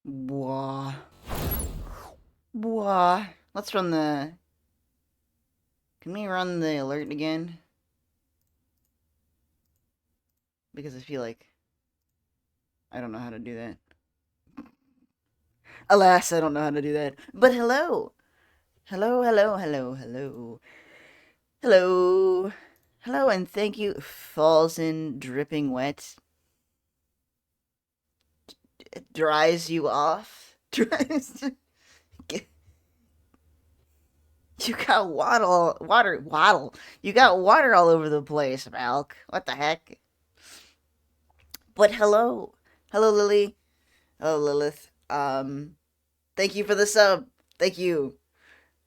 Blah. Blah. Let's run the... Can we run the alert again? Because I feel like I don't know how to do that. Alas, I don't know how to do that. But hello! Hello, hello, hello, hello. Hello. Hello, and thank you. Falls in dripping wet. Dries you off. Dries... You got waddle. You got water all over the place, Malk. What the heck? But hello. Hello, Lily. Hello, Lilith. Thank you for the sub. Thank you.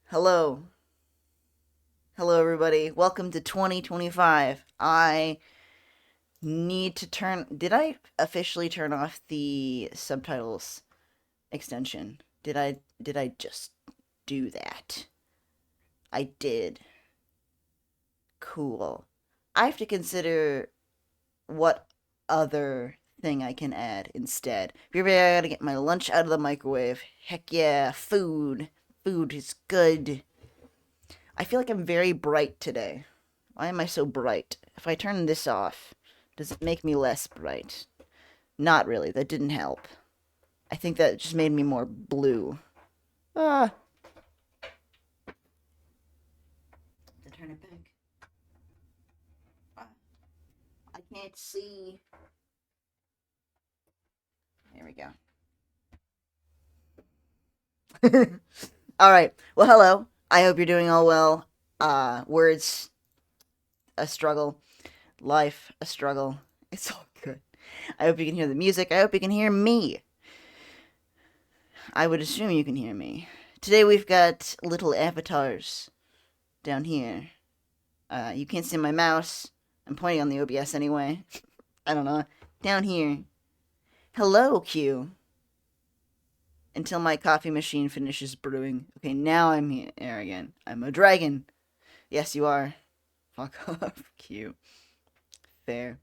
Hello. Hello, everybody. Welcome to 2025. I need to turn... Did I officially turn off the subtitles extension? Did I just do that? I did. Cool. I have to consider what other thing I can add instead. I gotta get my lunch out of the microwave. Heck yeah, food. Food is good. I feel like I'm very bright today. Why am I so bright? If I turn this off, does it make me less bright? Not really. That didn't help. I think that just made me more blue. Ah. To turn it back. I can't see. There we go. All right. Well, hello. I hope you're doing all well. Words, a struggle. Life, a struggle. It's all good. I hope you can hear the music. I hope you can hear me. I would assume you can hear me. Today we've got little avatars down here. You can't see my mouse. I'm pointing on the OBS anyway. I don't know. Down here. Hello, Q. Until my coffee machine finishes brewing. Okay, now I'm here again. I'm a dragon. Yes, you are. Fuck off, Q. Fair.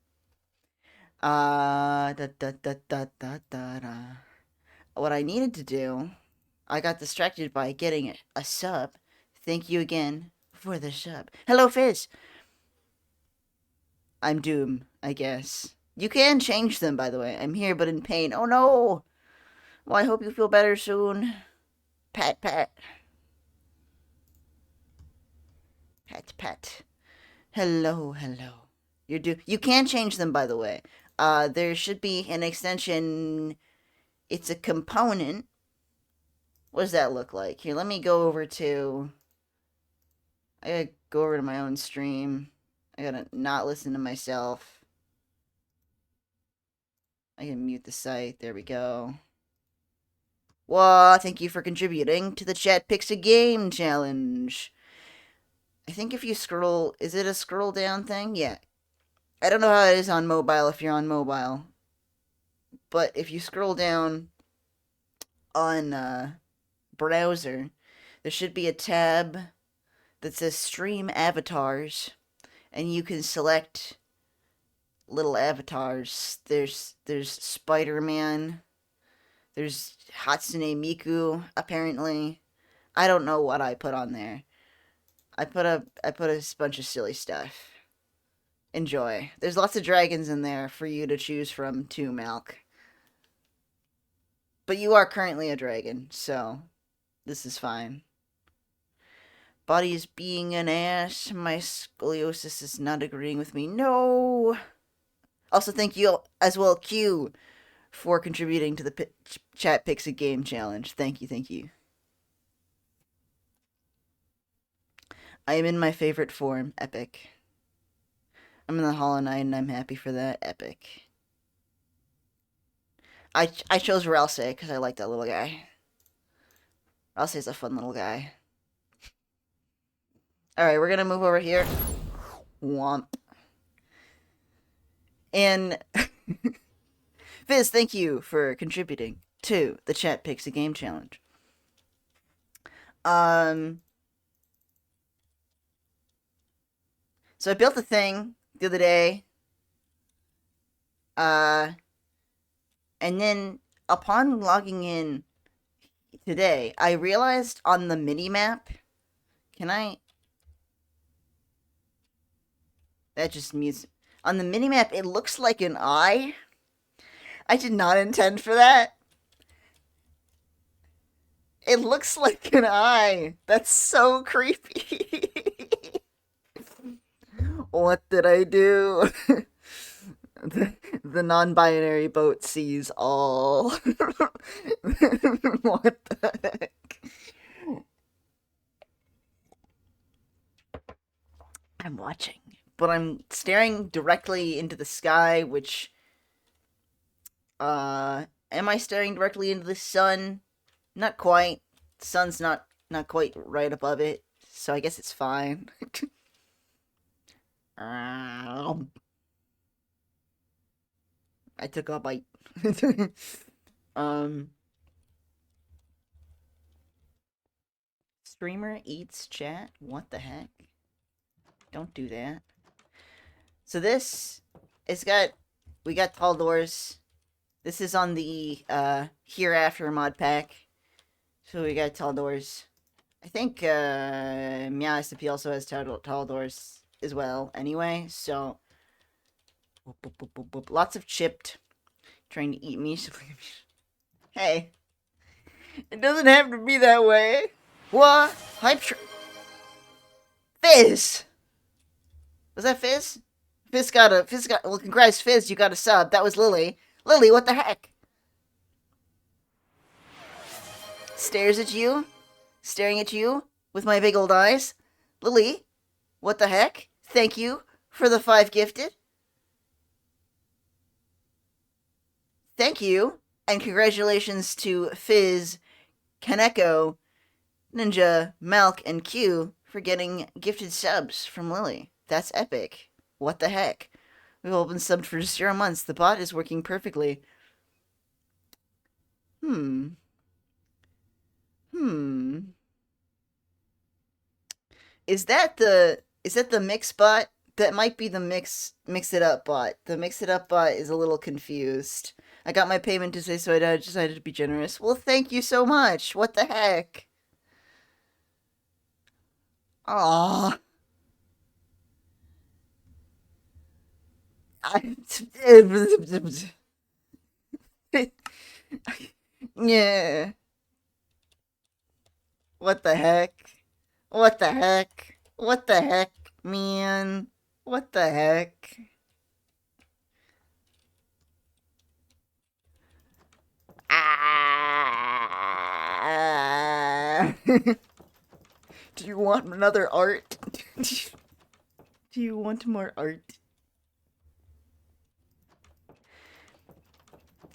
Da da da da da da da. What I needed to do, I got distracted by getting a sub. Thank you again for the sub. Hello, Fizz. I'm Doom, I guess. You can change them, by the way. I'm here, but in pain. Oh no! Well, I hope you feel better soon. Pat, pat. Pat, pat. Hello, hello. You can change them, by the way. There should be an extension. It's a component. What does that look like? Here, let me go over to... I gotta go over to my own stream. I gotta not listen to myself. I can mute the site. There we go. Well, thank you for contributing to the Chat Picks a Game challenge. I think if you scroll... Is it a scroll down thing? Yeah. I don't know how it is on mobile if you're on mobile. But if you scroll down on browser, there should be a tab that says Stream Avatars. And you can select little avatars. There's Spider-Man. There's Hatsune Miku, apparently. I don't know what I put on there. I put a bunch of silly stuff. Enjoy. There's lots of dragons in there for you to choose from too, Malk. But you are currently a dragon, so this is fine. Body is being an ass. My scoliosis is not agreeing with me. No! Also, thank you as well, Q, for contributing to the Chat Picks a Game challenge. Thank you, thank you. I am in my favorite form, epic. I'm in the Hollow Knight, and I'm happy for that, epic. I chose Ralsei because I like that little guy. Ralsei's a fun little guy. Alright, we're gonna move over here. Womp. And Fizz, thank you for contributing to the Chat Picks a Game challenge. So I built a thing the other day. And then upon logging in today, I realized on the mini-map, can I... That just mutes... On the mini-map, it looks like an eye. I did not intend for that. It looks like an eye. That's so creepy. What did I do? The non-binary boat sees all. What the heck? I'm watching, but I'm staring directly into the sky, which, am I staring directly into the sun? Not quite. The sun's not quite right above it, so I guess it's fine. I took a bite. Streamer eats chat? What the heck? Don't do that. So this, we got tall doors. This is on the, Hereafter mod pack. So we got tall doors. I think, HereAfterSMP also has tall doors as well, anyway, so... Lots of chipped. Trying to eat me. Hey. It doesn't have to be that way. What? Fizz! Was that Fizz? Fizz got, well, congrats, Fizz, you got a sub. That was Lily. Lily, what the heck? Stares at you? Staring at you? With my big old eyes? Lily, what the heck? Thank you for the 5 gifted. Thank you, and congratulations to Fizz, Kaneko, Ninja, Malk, and Q for getting gifted subs from Lily. That's epic. What the heck? We've all been subbed for 0 months. The bot is working perfectly. Is that the mix bot? That might be the mix it up bot. The mix it up bot is a little confused. I got my payment to say so I decided to be generous. Well, thank you so much. What the heck? Aww. Yeah. What the heck? What the heck? What the heck, man? What the heck? Ah. Do you want another art? Do you want more art?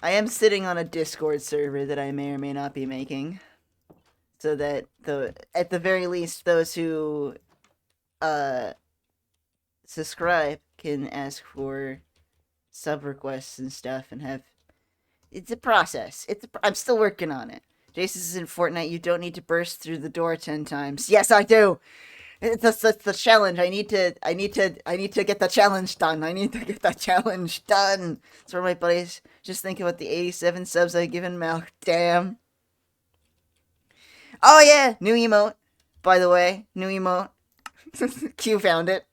I am sitting on a Discord server that I may or may not be making. So that at the very least those who subscribe can ask for sub requests and stuff and have it's a process. I'm still working on it. Jace is in Fortnite. You don't need to burst through the door 10 times. Yes, I do. That's the challenge. I need to get the challenge done. I need to get that challenge done. That's where my buddies just think about the 87 subs I've given Mal. Damn. Oh yeah, new emote. By the way, new emote. Q found it.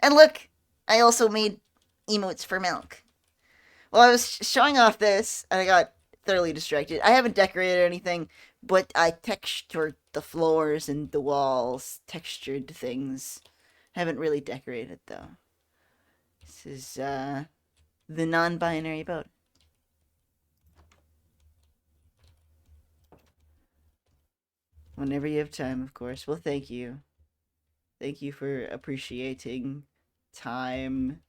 And look, I also made emotes for Milk. Well, I was showing off this, and I got thoroughly distracted. I haven't decorated anything, but I textured the floors and the walls, textured things. Haven't really decorated, though. This is, the non-binary boat. Whenever you have time, of course. Well, thank you. Thank you for appreciating time.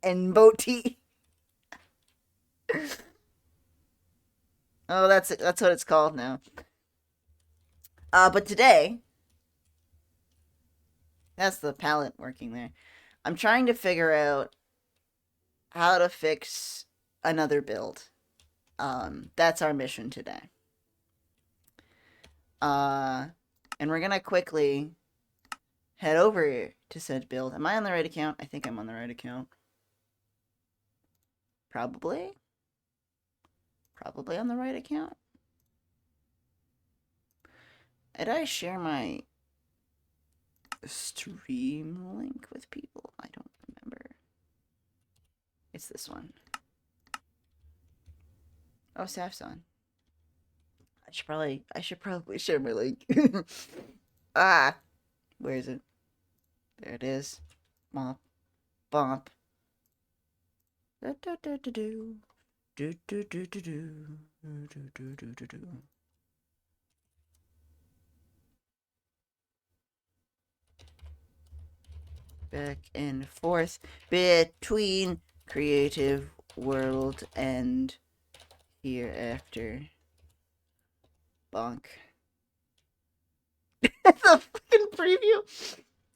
And boaty. Oh, that's what it's called now. But today, that's the palette working there. I'm trying to figure out how to fix another build. That's our mission today. And we're gonna quickly head over to said build. Am I on the right account? I think I'm on the right account. Probably. Probably on the right account. Did I share my stream link with people? I don't remember. It's this one. Oh, Saf's on. I should probably share my link. Ah, where is it? There it is. Bump, bump. Do do do do do. Do do do do do. Do do do do do. Back and forth between creative world and hereafter. Bonk. The fucking preview.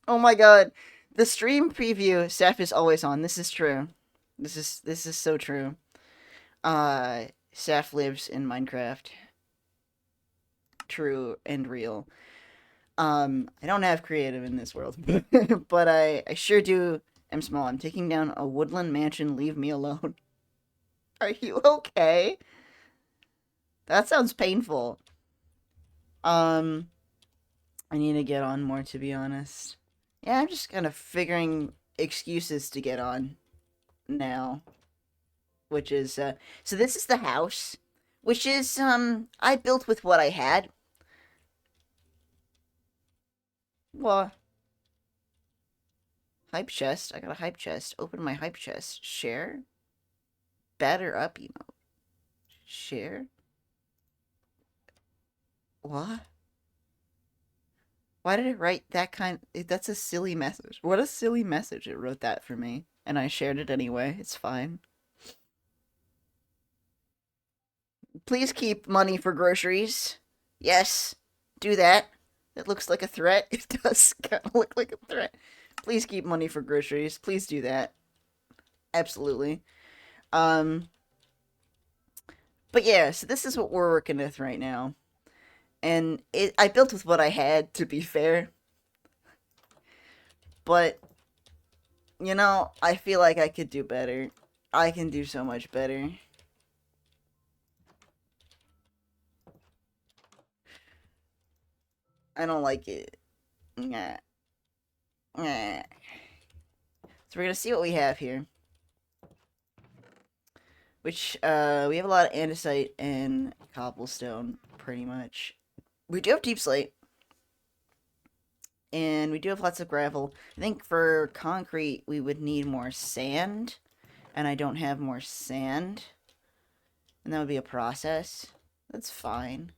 Oh my god. The stream preview, Seth is always on. This is true. This is so true. Seth lives in Minecraft. True and real. I don't have creative in this world, but I sure do am small. I'm taking down a woodland mansion. Leave me alone. Are you okay? That sounds painful. I need to get on more, to be honest. Yeah, I'm just kind of figuring excuses to get on now. Which is, so this is the house. Which is, I built with what I had. Well, hype chest. I got a hype chest. Open my hype chest. Share. Batter up emote. Share. What? Why did it write that kind? That's a silly message. What a silly message. It wrote that for me. And I shared it anyway. It's fine. Please keep money for groceries. Yes. Do that. It looks like a threat. It does kind of look like a threat. Please keep money for groceries. Please do that. Absolutely. But yeah, so this is what we're working with right now. And I built with what I had, to be fair. But, you know, I feel like I could do better. I can do so much better. I don't like it. Nah. Nah. So we're gonna see what we have here. Which, we have a lot of andesite and cobblestone, pretty much. We do have deep slate. And we do have lots of gravel. I think for concrete, we would need more sand. And I don't have more sand. And that would be a process. That's fine.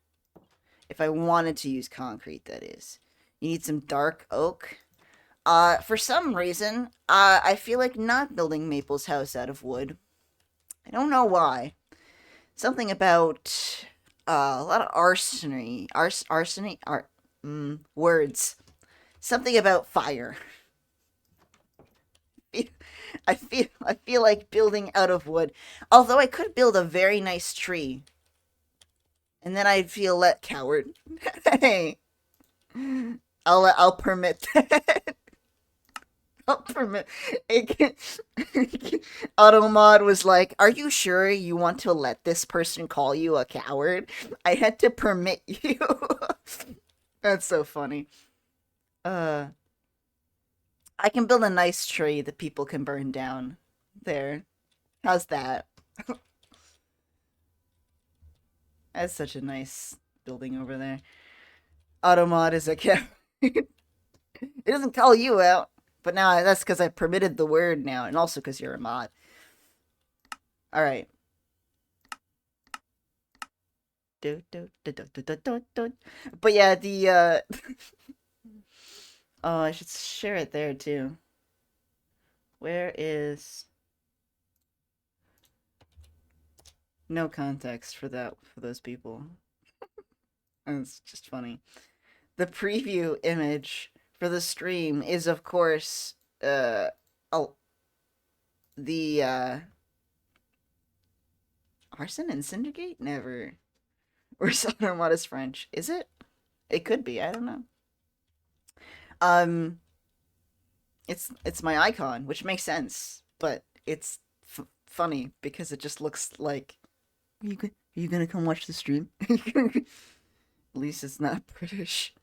If I wanted to use concrete, that is. You need some dark oak. For some reason, I feel like not building Maple's house out of wood. I don't know why. Something about a lot of words. Something about fire. I feel like building out of wood. Although I could build a very nice tree. And then I'd feel let coward. Hey. I'll permit that. I'll permit. Automod was like, "Are you sure you want to let this person call you a coward? I had to permit you." That's so funny. I can build a nice tree that people can burn down. There. How's that? That's such a nice building over there. Automod is a coward. It doesn't call you out. But now that's because I permitted the word now, and also because you're a mod. Alright. But yeah, the, oh, I should share it there, too. Where is... No context for that, for those people. It's just funny. The preview image for the stream is, of course, the, Arson and Syndicate? Never. Or Sodomod is French. Is it? It could be, I don't know. It's my icon, which makes sense, but it's funny because it just looks like, are you gonna come watch the stream? At least it's not British.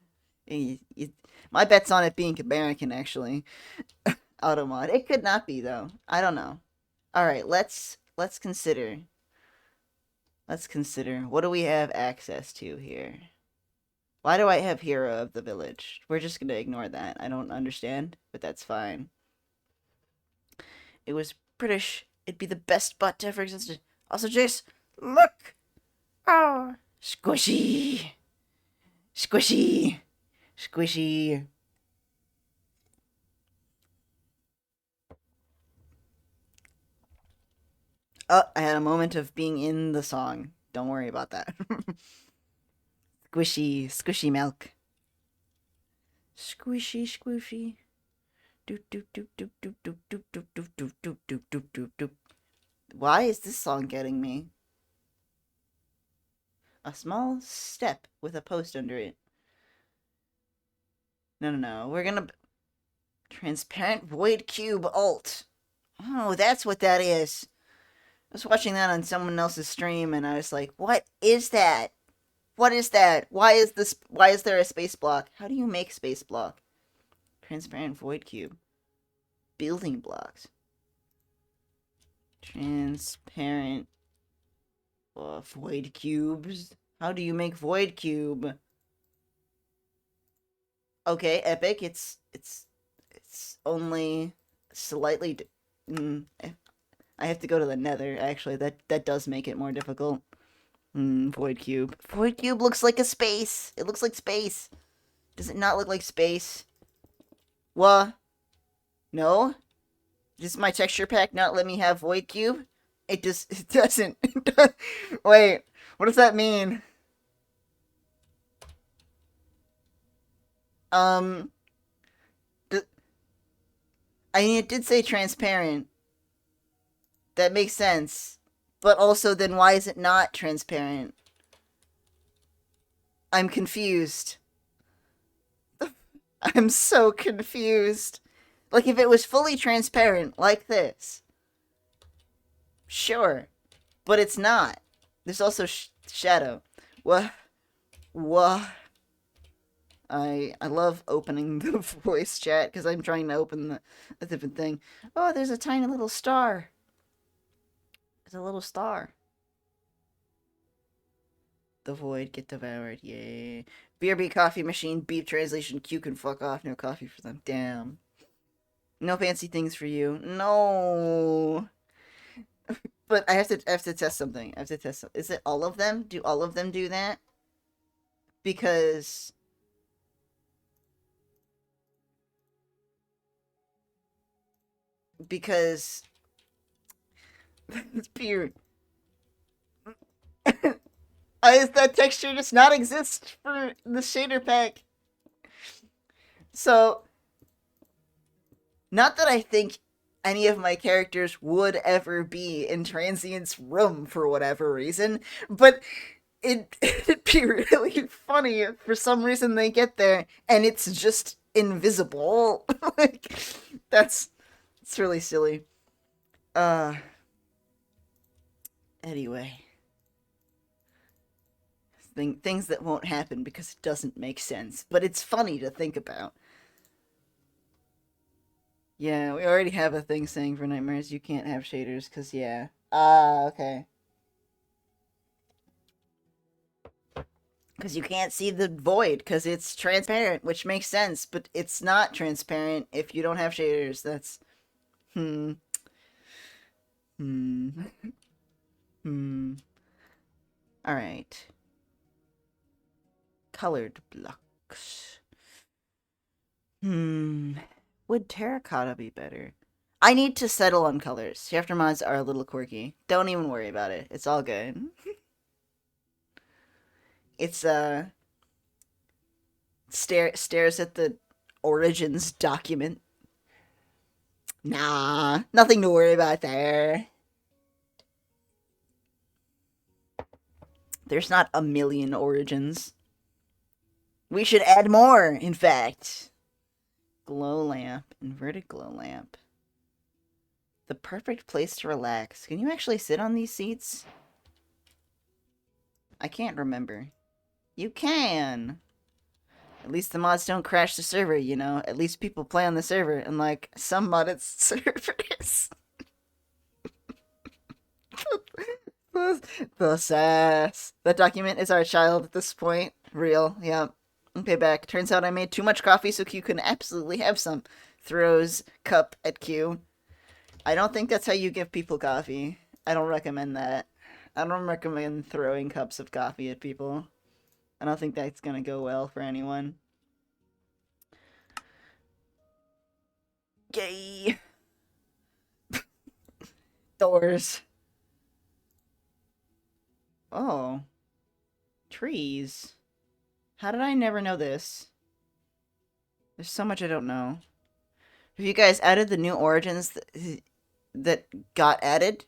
My bet's on it being American, actually. Automod. It could not be though. I don't know. All right, let's consider. Let's consider. What do we have access to here? Why do I have Hero of the Village? We're just gonna ignore that. I don't understand, but that's fine. It was British. It'd be the best butt to ever existed. Also, Jace, look! Oh, squishy! Squishy! Squishy! Oh, I had a moment of being in the song. Don't worry about that. Squishy, squishy milk. Squishy, squishy. Doop doop doop doop doop doop doop doop doop doop doop doop doop doop doop. Why is this song getting me? A small step with a post under it. No. We're gonna transparent void cube alt. Oh, that's what that is. I was watching that on someone else's stream and I was like, what is that? What is that? Why is there a space block? How do you make space block? Transparent void cube. Building blocks. Transparent void cubes. How do you make void cube? Okay, epic. It's only slightly. I have to go to the Nether. Actually, that does make it more difficult. Void cube. Void cube looks like a space. It looks like space. Does it not look like space? What? No? Does my texture pack not let me have void cube? It doesn't. Wait, what does that mean? I mean, it did say transparent. That makes sense. But also, then why is it not transparent? I'm confused. I'm so confused. Like, if it was fully transparent, like this. Sure. But it's not. There's also shadow. What? I love opening the voice chat because I'm trying to open a different thing. Oh, there's a tiny little star. There's a little star. The void get devoured. Yay. BRB coffee machine. Beep translation. Q can fuck off. No coffee for them. Damn. No fancy things for you. No. But I have to test something. I have to test something. Is it all of them? Do all of them do that? Because it's weird. Does that texture just not exist for the shader pack? So, not that I think any of my characters would ever be in Transient's room for whatever reason, but it'd be really funny if for some reason they get there and it's just invisible. Like, it's really silly. Anyway. Things that won't happen because it doesn't make sense, but it's funny to think about. Yeah, we already have a thing saying for nightmares you can't have shaders, because yeah. Okay. Because you can't see the void, because it's transparent, which makes sense, but it's not transparent if you don't have shaders. That's... Alright. Colored blocks. Would terracotta be better? I need to settle on colors. Chapter mods are a little quirky. Don't even worry about it. It's all good. It's, stares at the origins document. Nah, nothing to worry about there. There's not a million origins. We should add more, in fact. Glow lamp. Inverted glow lamp. The perfect place to relax. Can you actually sit on these seats? I can't remember. You can! At least the mods don't crash the server, you know? At least people play on the server, unlike some modded servers. The sass. That document is our child at this point. Real, yeah. Okay, back. Turns out I made too much coffee so Q can absolutely have some. Throws cup at Q. I don't think that's how you give people coffee. I don't recommend that. I don't recommend throwing cups of coffee at people. I don't think that's gonna go well for anyone. Yay! Doors. Oh. Trees. How did I never know this? There's so much I don't know. Have you guys added the new origins that got added?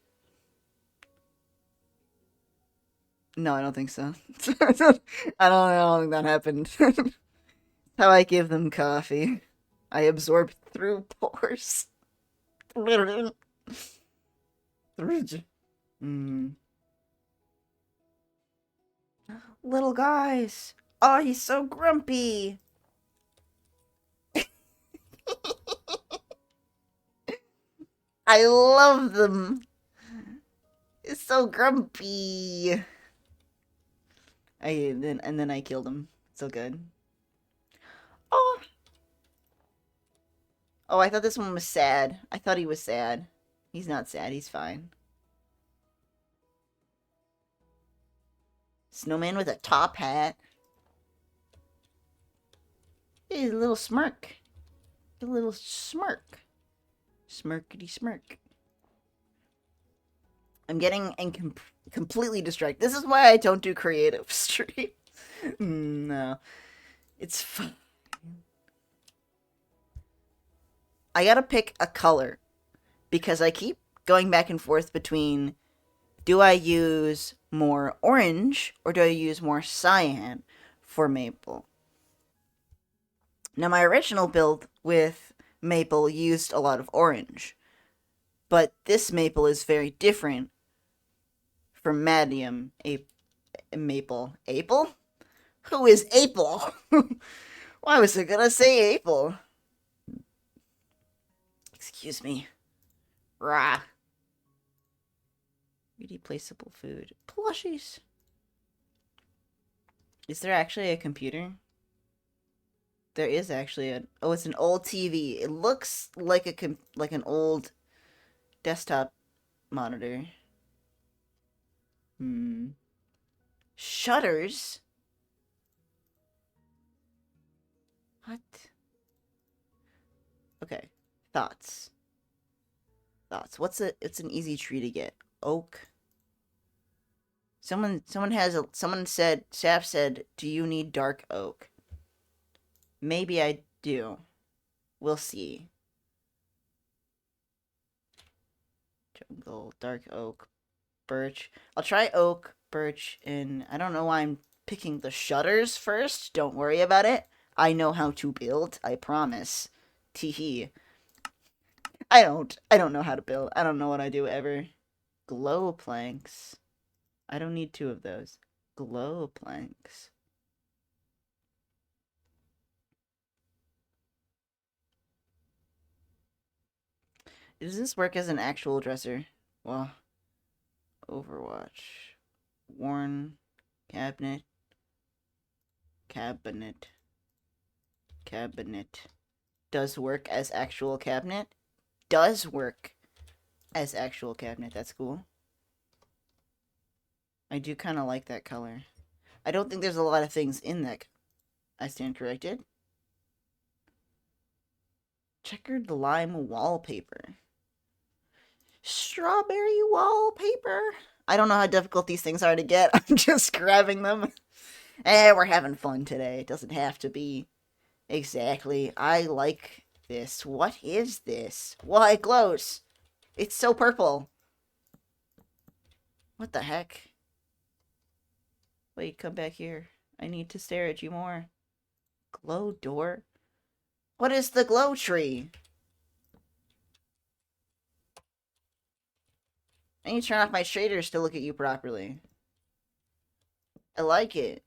No, I don't think so. I don't think that happened. How I give them coffee. I absorb through pores. Mm. Little guys. Oh, he's so grumpy. I love them. It's so grumpy. And then I killed him. So good. Oh. Oh, I thought this one was sad. I thought he was sad. He's not sad. He's fine. Snowman with a top hat. Hey, a little smirk. A little smirk. Smirkety smirk. I'm getting completely distracted. This is why I don't do creative stream. No. It's fun. I gotta pick a color. Because I keep going back and forth between, do I use more orange or do I use more cyan for maple? Now, my original build with maple used a lot of orange, but this maple is very different from Madium maple. Apple? Who is Apple? Why was I gonna say Apple? Excuse me. Rah. 3D placeable food. Plushies. Is there actually a computer? There is actually a... Oh, it's an old TV. It looks like like an old desktop monitor. Shutters? What? Okay. Thoughts. Thoughts. It's an easy tree to get. Oak. Someone said, Saf said, do you need dark oak? Maybe I do. We'll see. Jungle, dark oak, birch. I'll try oak, birch, and I don't know why I'm picking the shutters first. Don't worry about it. I know how to build, I promise. Teehee. I don't know how to build. I don't know what I do ever. Glow planks. I don't need 2 of those. Glow planks. Does this work as an actual dresser? Well, Overwatch. Worn. Cabinet. Cabinet. Cabinet. Does work as actual cabinet? Does work as actual cabinet. That's cool. I do kind of like that color. I don't think there's a lot of things in that. I stand corrected. Checkered lime wallpaper. Strawberry wallpaper. I don't know how difficult these things are to get. I'm just grabbing them. We're having fun today. It doesn't have to be. Exactly. I like this. What is this? Why, it glows. It's so purple. What the heck? Wait, come back here. I need to stare at you more. Glow door? What is the glow tree? I need to turn off my shaders to look at you properly. I like it.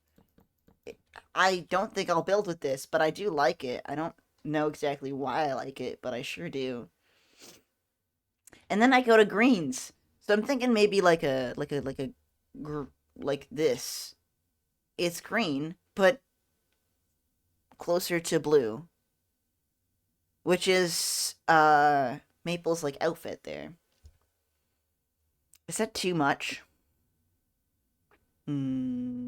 I don't think I'll build with this, but I do like it. I don't know exactly why I like it, but I sure do. And then I go to greens. So I'm thinking maybe like this. It's green, but closer to blue, which is Maple's like outfit there. Is that too much? Hmm.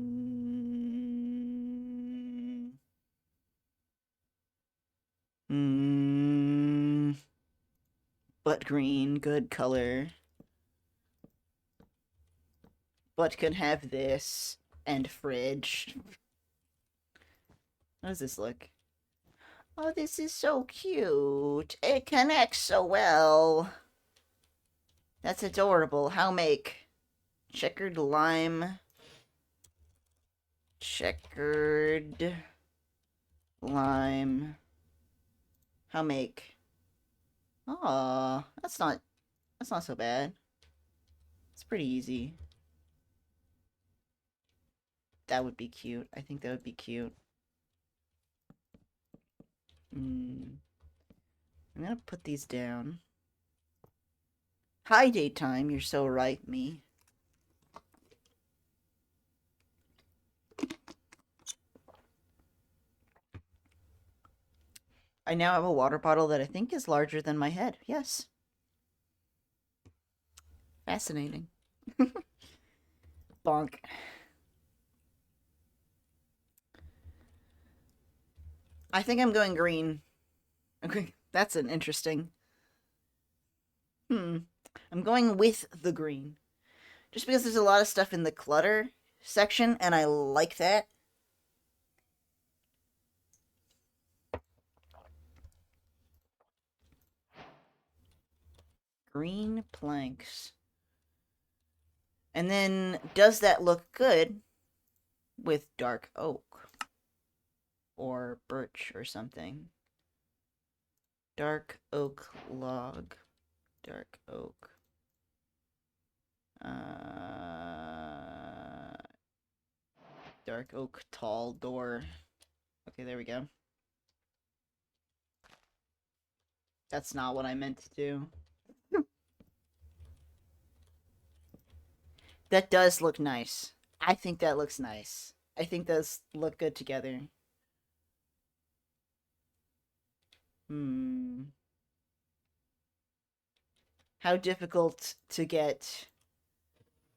Hmm. But green, good color. But can have this and fridge. How does this look? Oh, this is so cute. It connects so well. That's adorable. How make? Checkered lime. Checkered lime. How make? Aw, that's not so bad. It's pretty easy. That would be cute. I think that would be cute. I'm gonna put these down. Hi, daytime. You're so right, me. I now have a water bottle that I think is larger than my head. Yes. Fascinating. Bonk. I think I'm going green. Okay, that's an interesting. I'm going with the green. Just because there's a lot of stuff in the clutter section, and I like that. Green planks. And then, does that look good with dark oak? Or birch or something? Dark oak log. Dark oak. Dark oak tall door. Okay, there we go. That's not what I meant to do. That does look nice. I think that looks nice. I think those look good together. How difficult to get.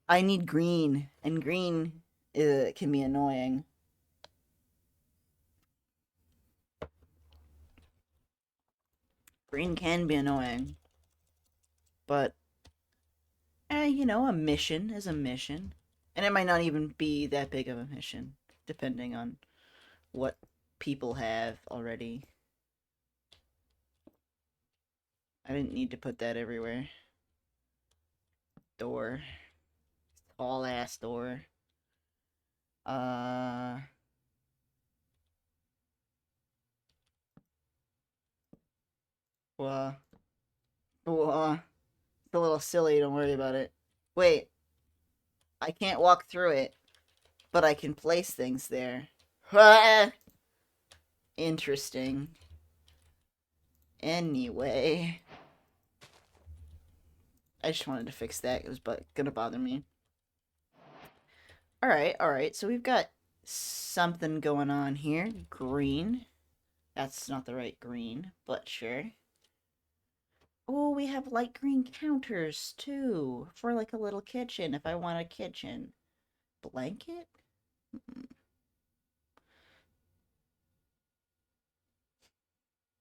I need green, and green can be annoying. Green can be annoying. But, you know, a mission is a mission. And it might not even be that big of a mission, depending on what people have already. I didn't need to put that everywhere. Door. Tall ass door. Well, it's a little silly, don't worry about it. Wait, I can't walk through it, but I can place things there. Interesting. Anyway, I just wanted to fix that. It was gonna bother me. Alright, so we've got something going on here. Green. That's not the right green, but sure. Oh, we have light green counters, too, for like a little kitchen, if I want a kitchen. Blanket?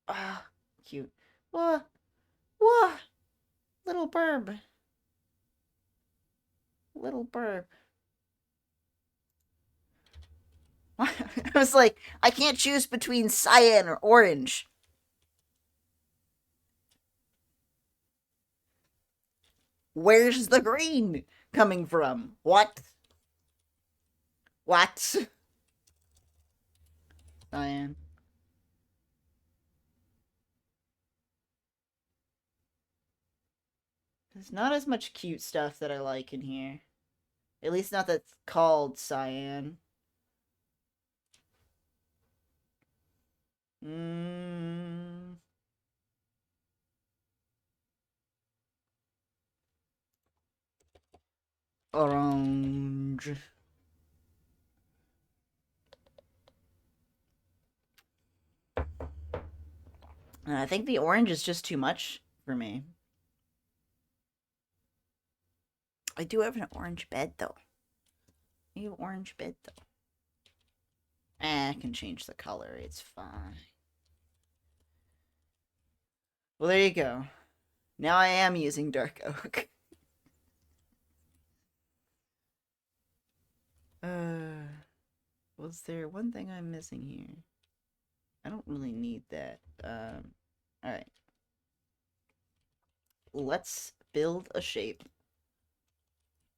Ah, cute. Whoa, whoa, little burb. Little burb. I was like, I can't choose between cyan or orange. Where's the green coming from? What? What? Cyan. There's not as much cute stuff that I like in here. At least not that's called cyan. Mm. Orange. And I think the orange is just too much for me. I do have an orange bed, though. I have an orange bed, though. I can change the color. It's fine. Well, there you go. Now I am using dark oak. Was there one thing I'm missing here? I don't really need that. Alright. Let's build a shape.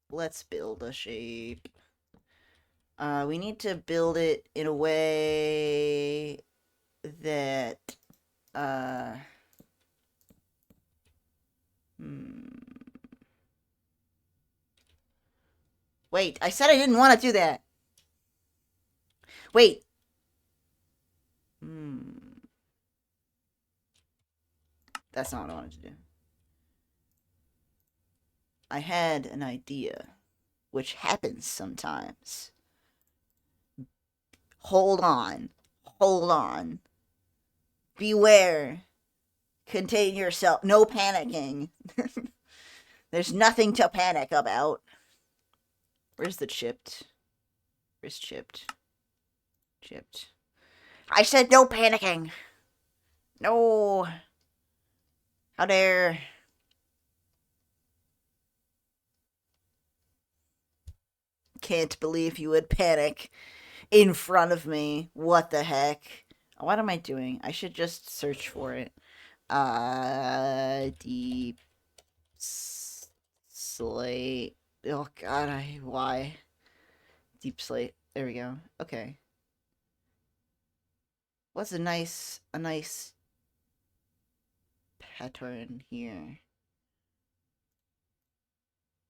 Let's build a shape. We need to build it in a way that, Wait, I said I didn't want to do that. Wait. That's not what I wanted to do. I had an idea, which happens sometimes. Hold on. Hold on. Beware. Contain yourself. No panicking. There's nothing to panic about. Where's the chipped? Where's chipped? Chipped. I said no panicking. No. How dare. Can't believe you would panic in front of me. What the heck? What am I doing? I should just search for it. Deep slate. Oh god, why? Deep slate. There we go. Okay. What's a nice pattern here?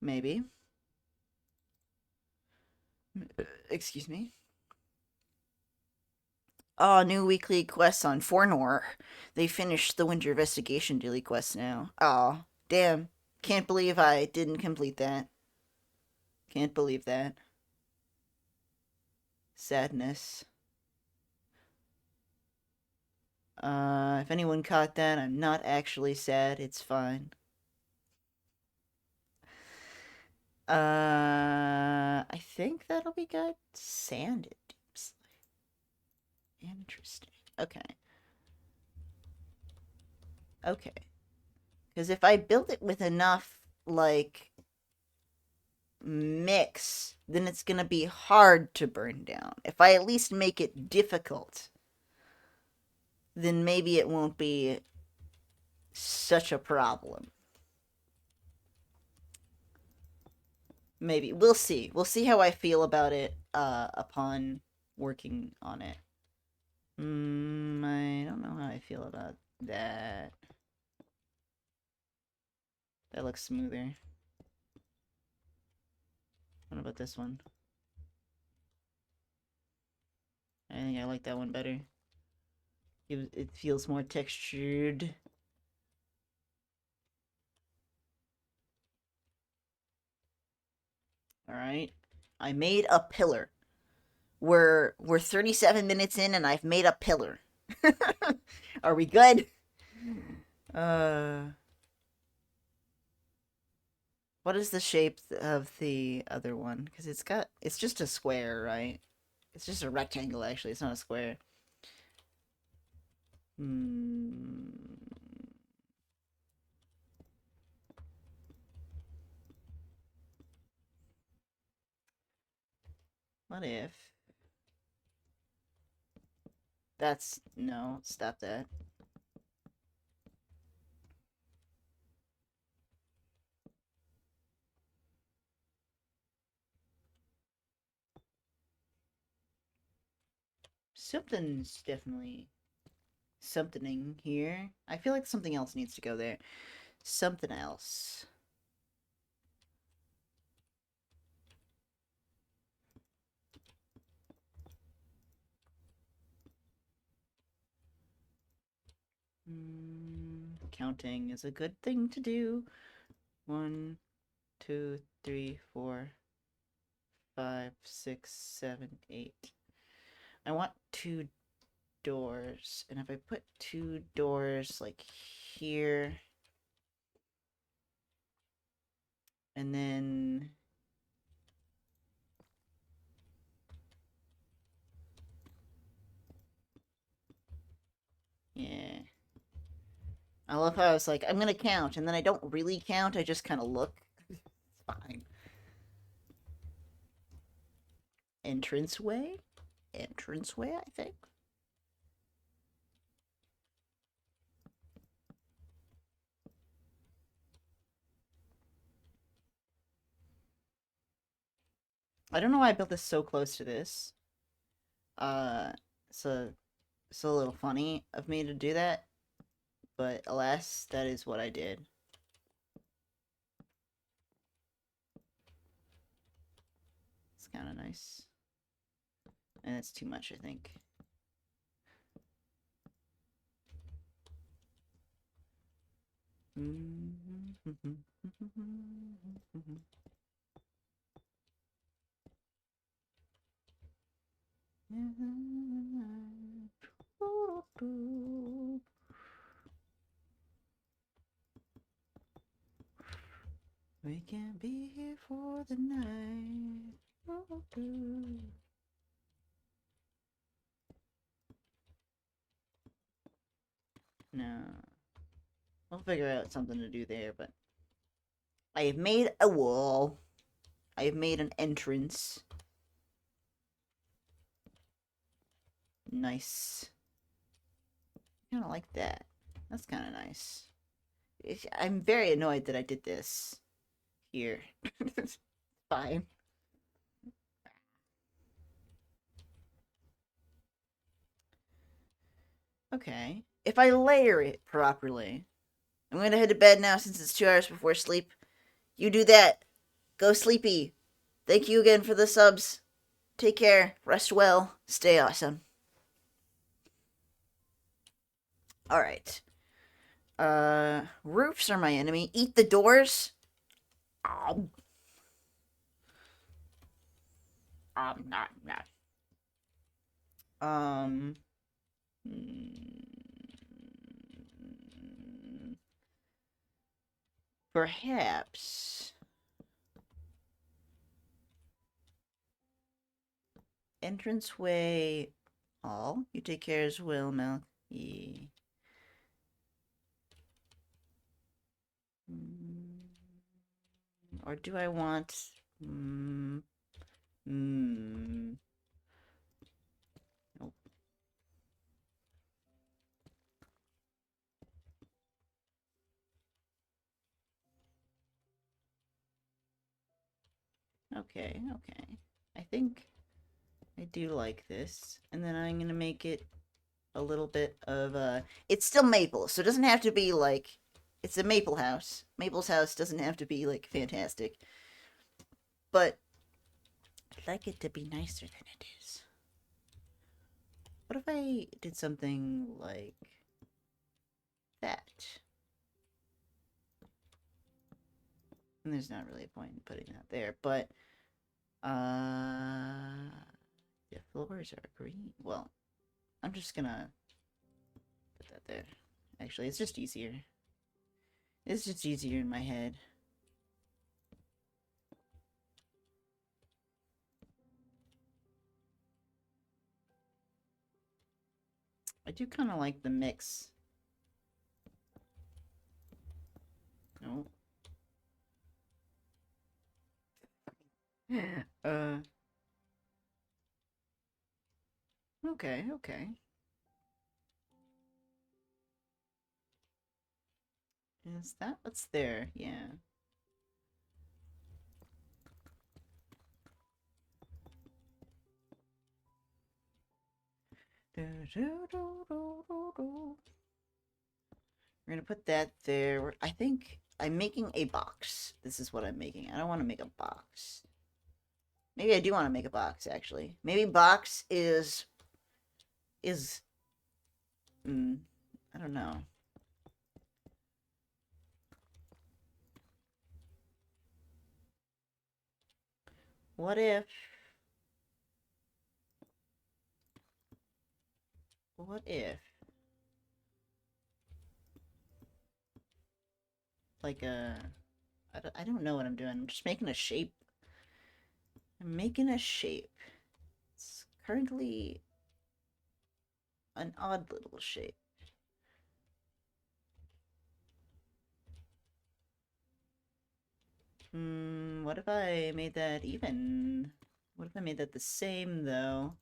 Maybe. Excuse me. Oh, new weekly quests on Fornor. They finished the Winter Investigation daily quest now. Oh, damn. Can't believe I didn't complete that. Can't believe that. Sadness. If anyone caught that, I'm not actually sad. It's fine. I think that'll be good. Sanded deep. Interesting. Okay. Okay. Because if I build it with enough, like, mix, then it's gonna be hard to burn down. If I at least make it difficult, then maybe it won't be such a problem. Maybe. We'll see. We'll see how I feel about it, upon working on it. I don't know how I feel about that. That looks smoother. What about this one? I think I like that one better. It feels more textured. Alright. I made a pillar. We're 37 minutes in and I've made a pillar. Are we good? What is the shape of the other one? Because it's just a square, right? It's just a rectangle, actually. It's not a square. What if... No, stop that. Something's definitely something here. I feel like something else needs to go there. Something else. Counting is a good thing to do. 1, 2, 3, 4, 5, 6, 7, 8. I want 2 doors, and if I put 2 doors like here, and then yeah. I love how I was like, I'm gonna count, and then I don't really count, I just kind of look. It's fine. Entranceway? Entranceway, I think. I don't know why I built this so close to this. So it's a little funny of me to do that, but alas, that is what I did. It's kind of nice. And it's too much, I think. We can't be here for the night. No. We'll figure out something to do there, but I have made a wall. I have made an entrance. Nice. I kind of like that. That's kind of nice. I'm very annoyed that I did this here. Fine. Okay. If I layer it properly, I'm going to head to bed now since it's 2 hours before sleep. You do that. Go sleepy. Thank you again for the subs. Take care. Rest well. Stay awesome. Alright. Roofs are my enemy. Eat the doors. Not. Um. Perhaps. Entranceway. All. You take care as well, Milk. Yeah. Or do I want... Nope. Okay. I think I do like this. And then I'm gonna make it a little bit of it's still maple, so it doesn't have to be like... It's a maple house. Maple's house doesn't have to be, like, fantastic. But I'd like it to be nicer than it is. What if I did something like that? And there's not really a point in putting that there, but the floors are green. Well, I'm just gonna put that there. Actually, it's just easier. It's just easier in my head. I do kind of like the mix. No. Okay. Is that what's there? Yeah. We're gonna put that there. I think I'm making a box. This is what I'm making. I don't want to make a box. Maybe I do want to make a box, actually. Maybe box is I don't know. What if... What if... Like a... I don't know what I'm doing. I'm just making a shape. I'm making a shape. It's currently an odd little shape. What if I made that even? What if I made that the same, though?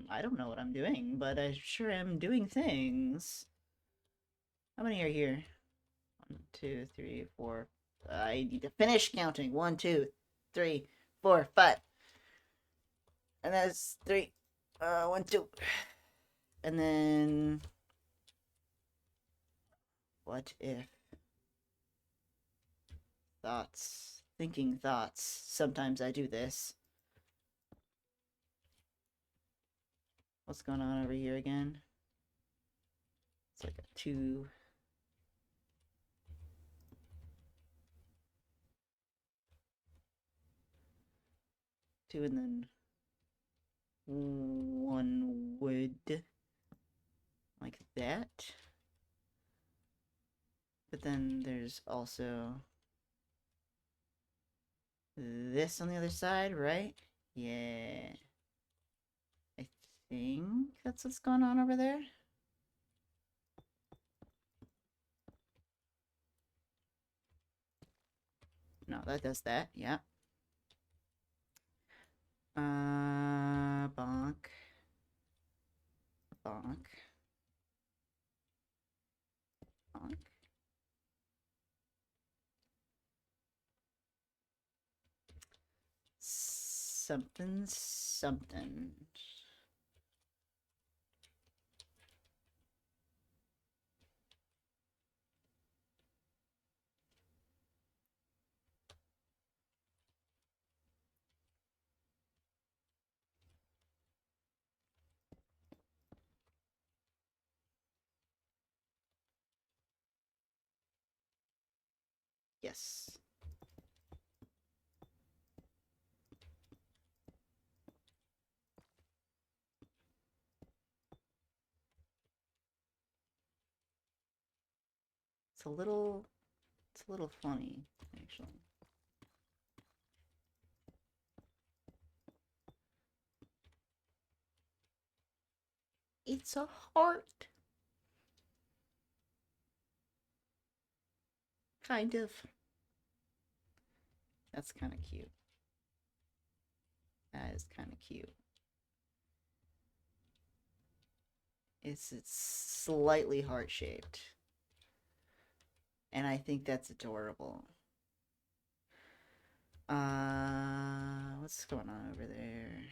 I don't know what I'm doing, but I sure am doing things. How many are here? 1, 2, 3, 4. I need to finish counting. 1, 2, 3, 4, 5. And that's 3. 1, 2. And then... What if... Thoughts. Thinking thoughts. Sometimes I do this. What's going on over here again? It's like a 2. Two and then 1 wood. Like that. But then there's also this on the other side, right? Yeah. I think that's what's going on over there. No, that does that, yeah. Bonk. Bonk. Bonk. Something, something. Yes. It's a little funny, actually. It's a heart. Kind of. That's kind of cute. That is kind of cute. It's slightly heart-shaped. And I think that's adorable. What's going on over there?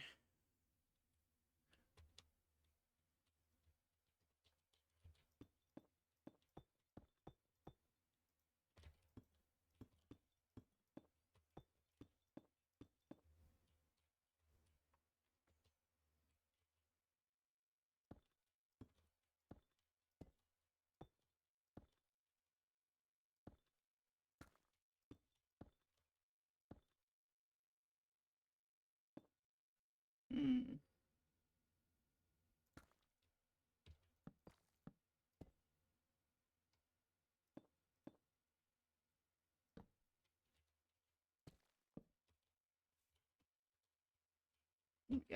Hmm.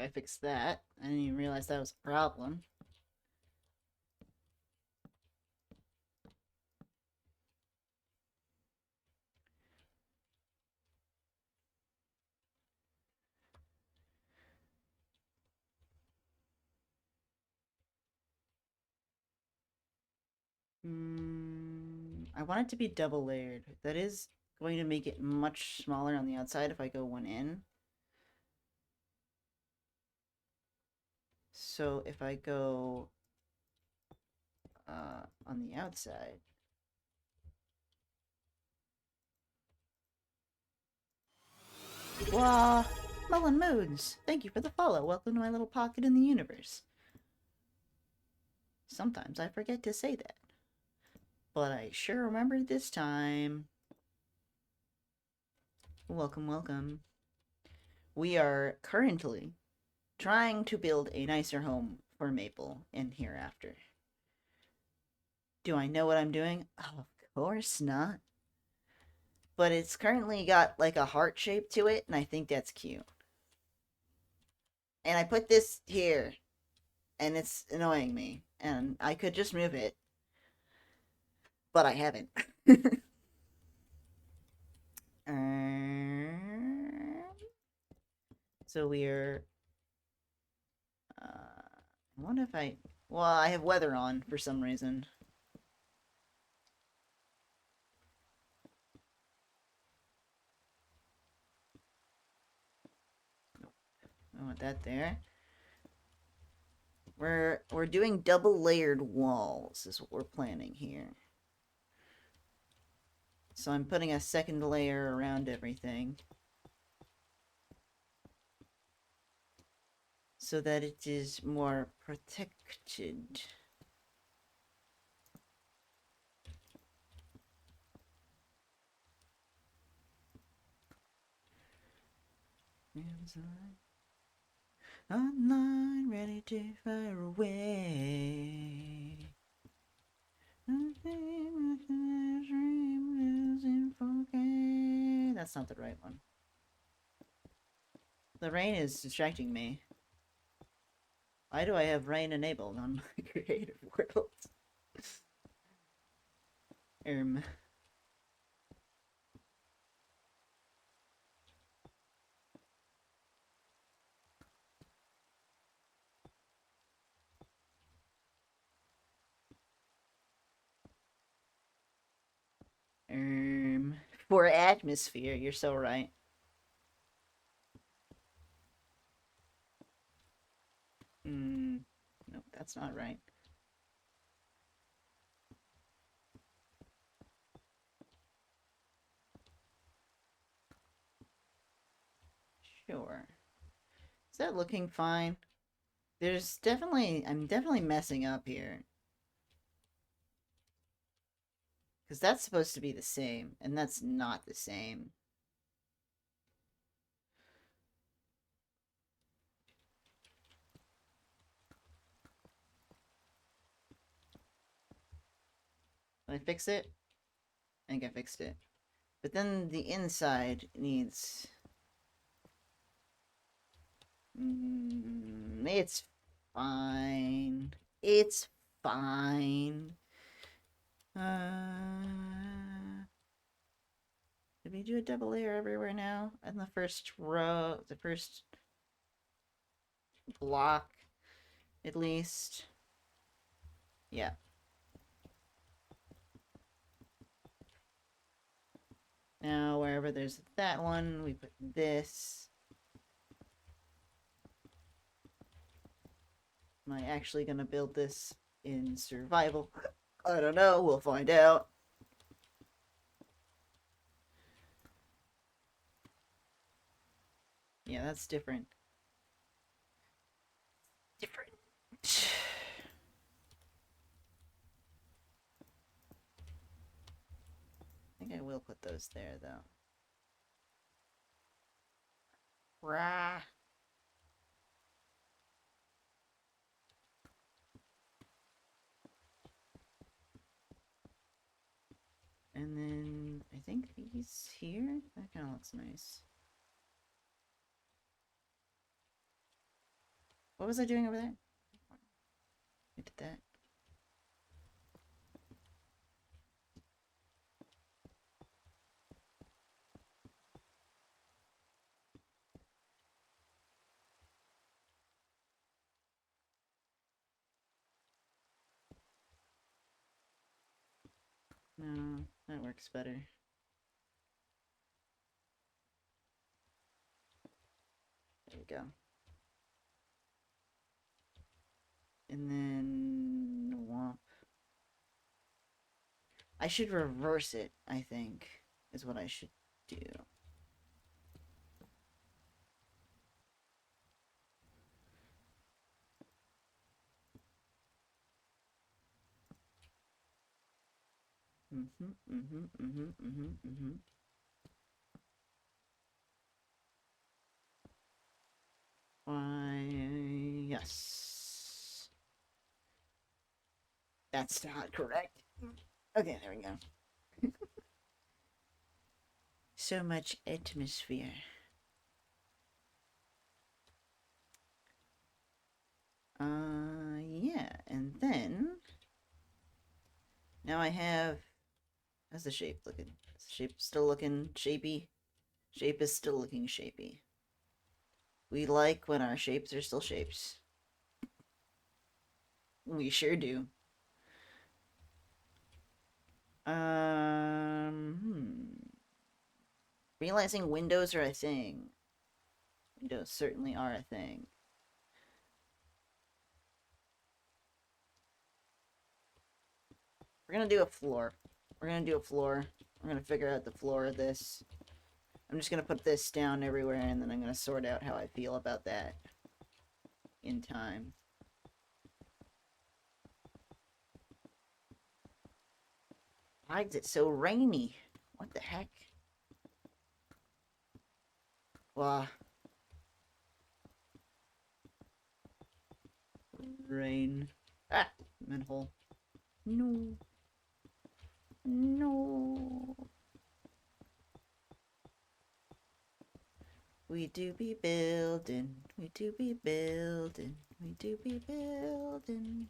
I fixed that. I didn't even realize that was a problem. I want it to be double layered. That is going to make it much smaller on the outside if I go one in. So if I go on the outside. Wah! Mullen Moons! Thank you for the follow. Welcome to my little pocket in the universe. Sometimes I forget to say that. But I sure remembered this time. Welcome, welcome. We are currently trying to build a nicer home for Maple in Hereafter. Do I know what I'm doing? Oh, of course not. But it's currently got like a heart shape to it, and I think that's cute. And I put this here, and it's annoying me. And I could just move it, but I haven't. So we're. I wonder if I. Well, I have weather on for some reason. I want that there. We're doing double layered walls is what we're planning here. So I'm putting a second layer around everything. So that it is more protected. Online, ready to fire away. That's not the right one. The rain is distracting me. Why do I have rain enabled on my creative world? For atmosphere, you're so right. Nope, that's not right. Sure. Is that looking fine? I'm definitely messing up here. Because that's supposed to be the same, and that's not the same. Did I fix it? I think I fixed it. But then the inside needs... it's fine. It's fine. Did we do a double layer everywhere now? In the first row, the first block, at least. Yeah. Now, wherever there's that one, we put this. Am I actually gonna build this in survival? I don't know, we'll find out. Yeah, that's different. Different. I think I will put those there, though. Rah. And then I think these here. That kind of looks nice. What was I doing over there? I did that. No, that works better. There we go. And then womp. I should reverse it, I think, is what I should do. Why, yes. That's not correct. Okay, there we go. So much atmosphere. Yeah, and then now I have. How's the shape looking? Is the shape still looking shapy? Shape is still looking shapy. We like when our shapes are still shapes. We sure do. Realizing windows are a thing. Windows certainly are a thing. We're gonna do a floor. We're gonna do a floor. We're gonna figure out the floor of this. I'm just gonna put this down everywhere, and then I'm gonna sort out how I feel about that in time. Why is it so rainy? What the heck? Blah. Rain. Ah! Manhole. No. No. We do be building. We do be building. We do be building.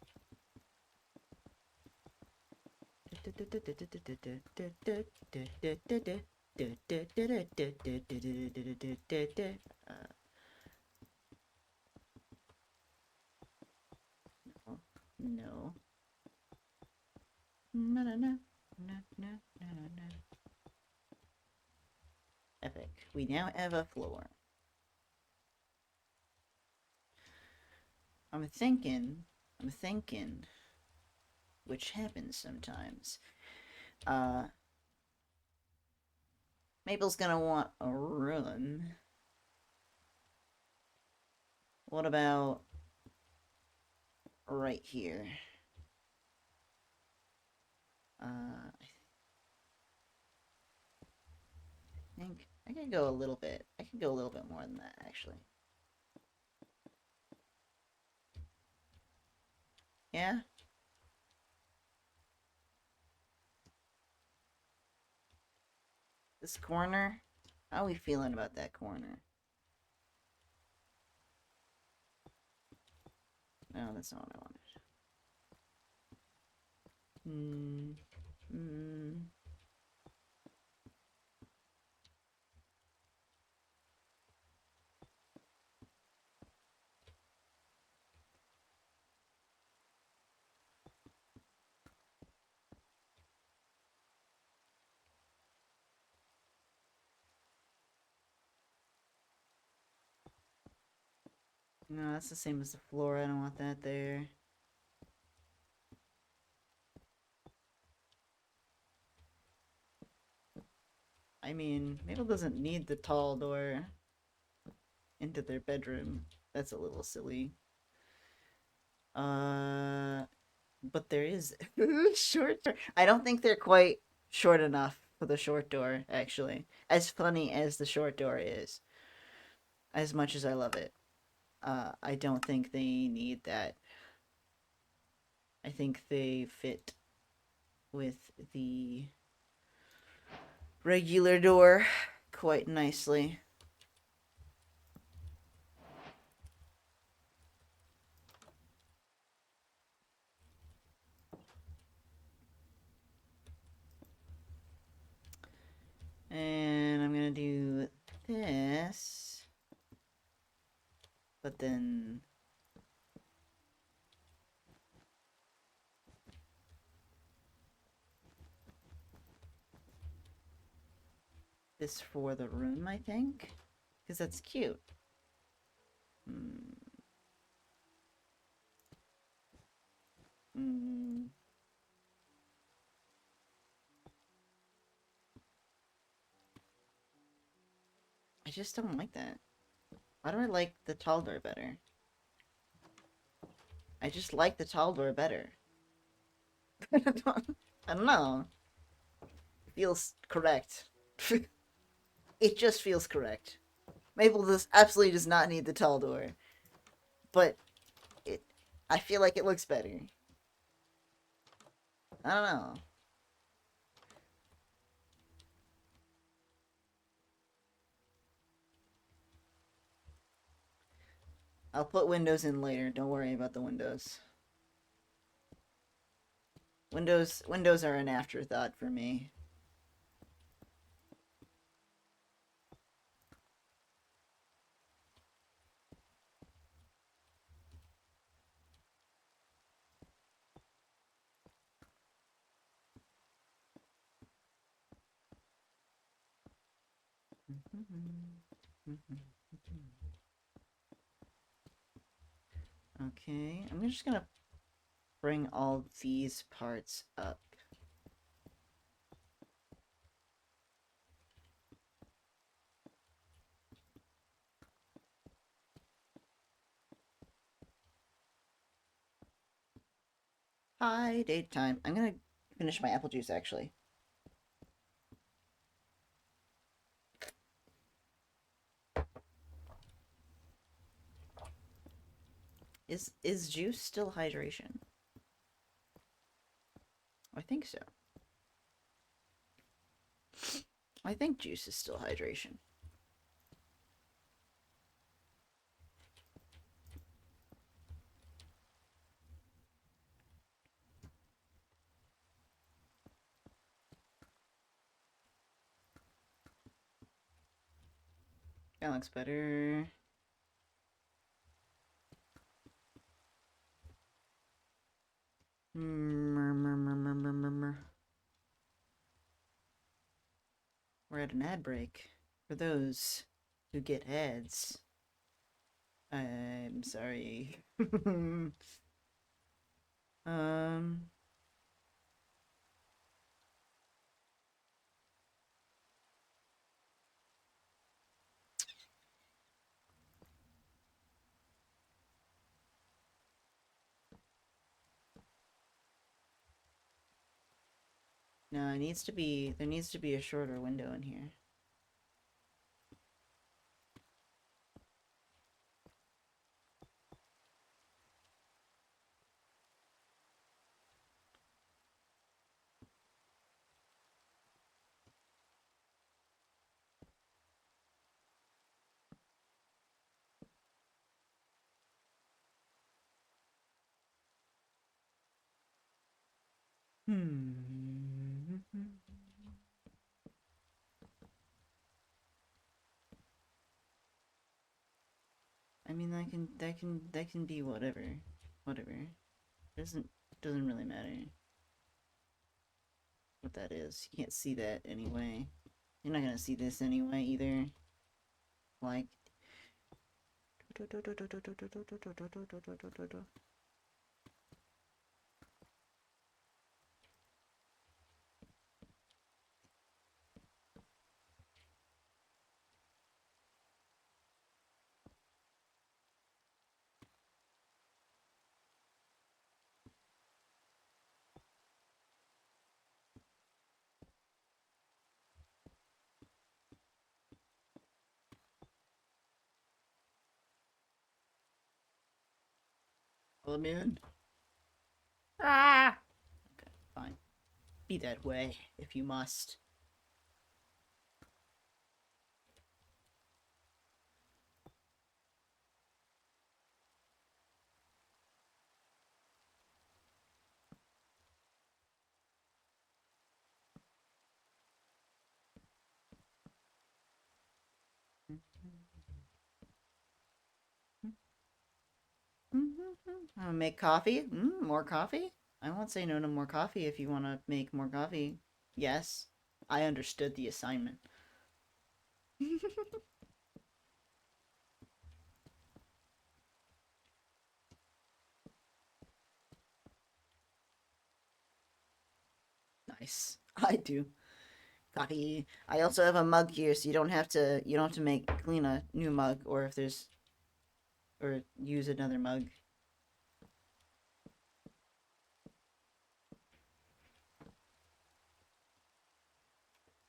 No. No, no, no. No, no, no, no. Epic. We now have a floor. I'm thinking, which happens sometimes. Maple's gonna want a room. What about right here? I think I could go a little bit. I could go a little bit more than that, actually. Yeah? This corner? How are we feeling about that corner? No, that's not what I wanted. No, that's the same as the floor. I don't want that there. I mean, Mabel doesn't need the tall door into their bedroom. That's a little silly. But there is short door. I don't think they're quite short enough for the short door, actually. As funny as the short door is, as much as I love it, I don't think they need that. I think they fit with the regular door quite nicely. And I'm gonna do this, but then this for the room, I think, because that's cute. I just don't like that. Why do I like the tall door better? I just like the tall door better. I don't know. feels correct. It just feels correct. Maple absolutely does not need the tall door, but it. I feel like it looks better. I don't know. I'll put windows in later. Don't worry about the windows. Windows are an afterthought for me. Okay, I'm just gonna bring all these parts up. Hi, daytime. I'm gonna finish my apple juice actually. Is juice still hydration? I think so. I think juice is still hydration. That looks better. We're at an ad break. For those who get ads, I'm sorry. um, no, it needs to be, there needs to be a shorter window in here. Hmm. I mean, that can be whatever, whatever. Doesn't really matter what that is. You can't see that anyway. You're not gonna see this anyway either. Like. Let me in. Ah! Okay, fine. Be that way, if you must. Make coffee? More coffee? I won't say no to more coffee if you want to make more coffee. Yes, I understood the assignment. Nice. I do. Coffee. I also have a mug here, so you don't have to make clean a new mug or if there's or use another mug.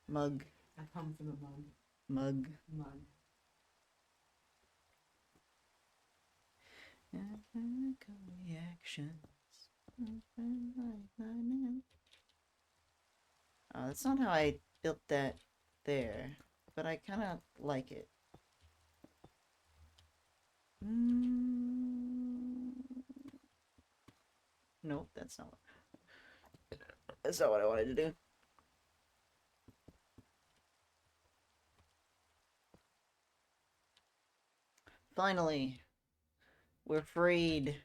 Mug. I come from the mug. Mug. Mug. Reactions. That's not how I built that there, but I kind of like it. Nope, that's not what I wanted to do. Finally, we're freed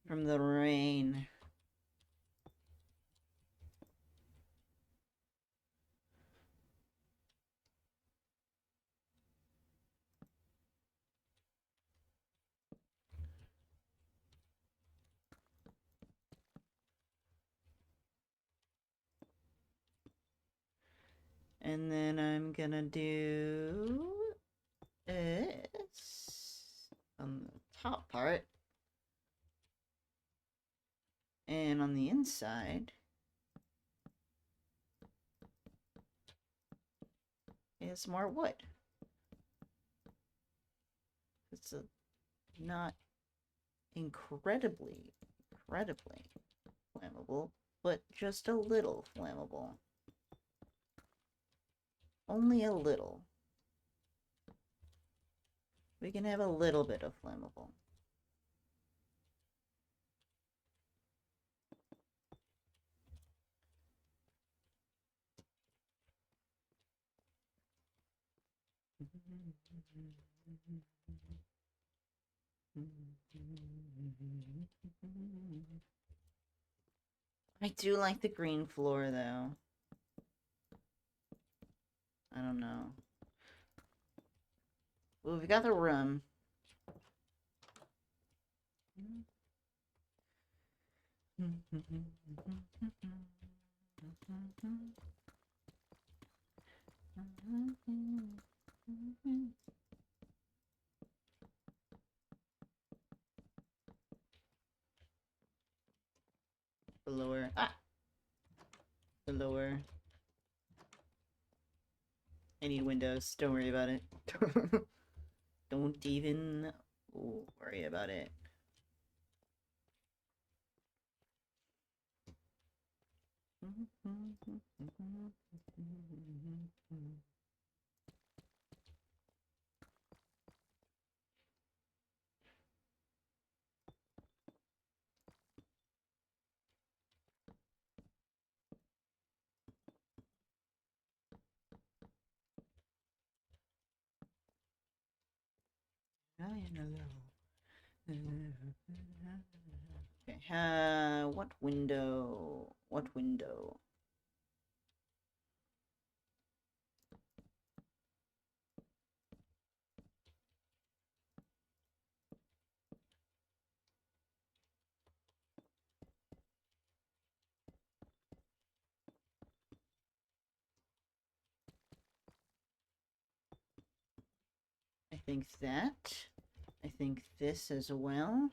from the rain. And then I'm gonna do this on the top part. And on the inside is more wood. It's not incredibly flammable, but just a little flammable. Only a little. We can have a little bit of flammable. I do like the green floor, though. I don't know. Well, we got the room. The lower. The lower. I need windows. Don't worry about it. Don't even worry about it. Okay, what window? What window? I think that. I think this as well.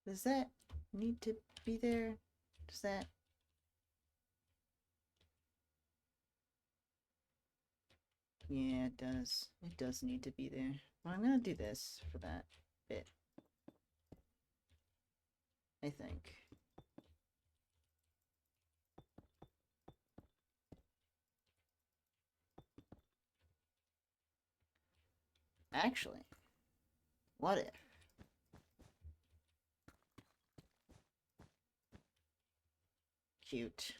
Does that need to be there? Does that? Yeah, it does. It does need to be there. Well, I'm gonna do this for that bit. I think. Actually, what if? Cute.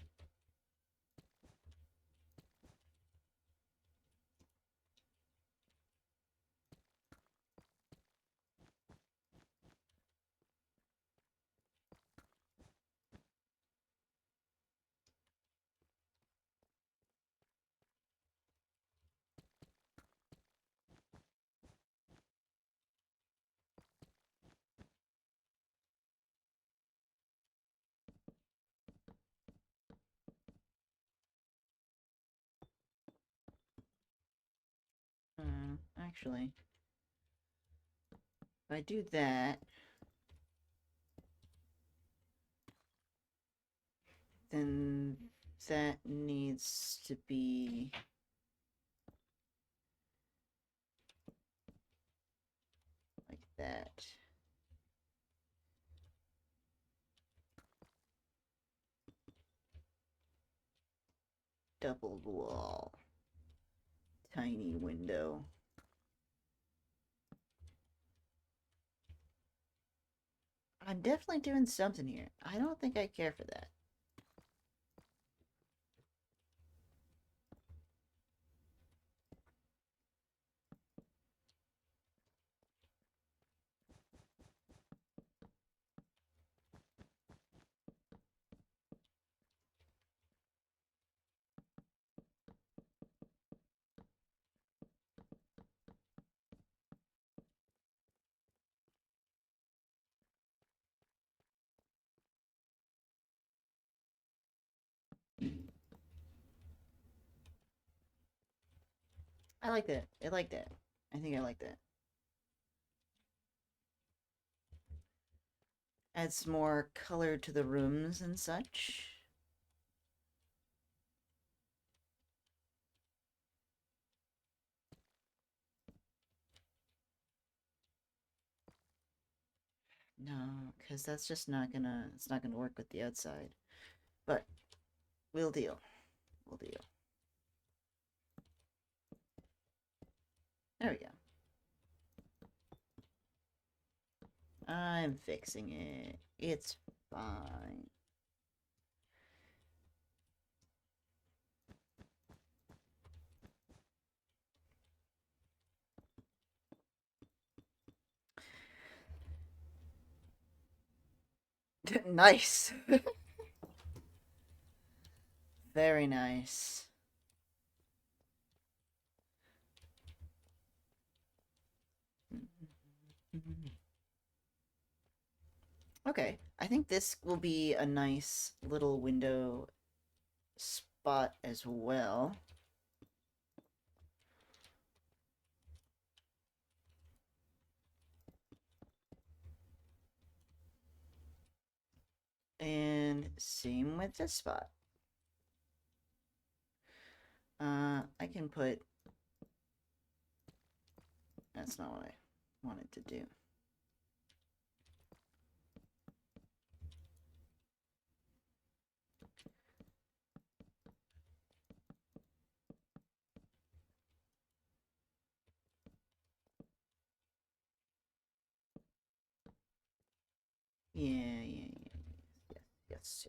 actually. If I do that, then that needs to be like that. Double wall. Tiny window. I'm definitely doing something here. I don't think I care for that. I like that. I like that. I think I like that. Adds more color to the rooms and such. No, because that's just not gonna, it's not gonna work with the outside. But, we'll deal. We'll deal. There we go. I'm fixing it. It's fine. Nice. Very nice. Okay, I think this will be a nice little window spot as well. And same with this spot. I can put... That's not what I wanted to do. Yeah. Yes.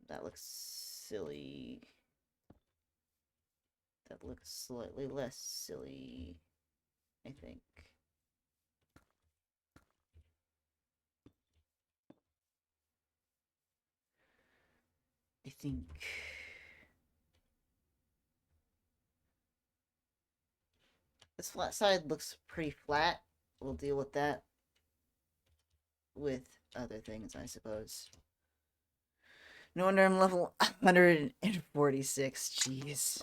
That looks silly. That looks slightly less silly, I think. This flat side looks pretty flat. We'll deal with that with other things, I suppose. No wonder I'm level 146. Jeez.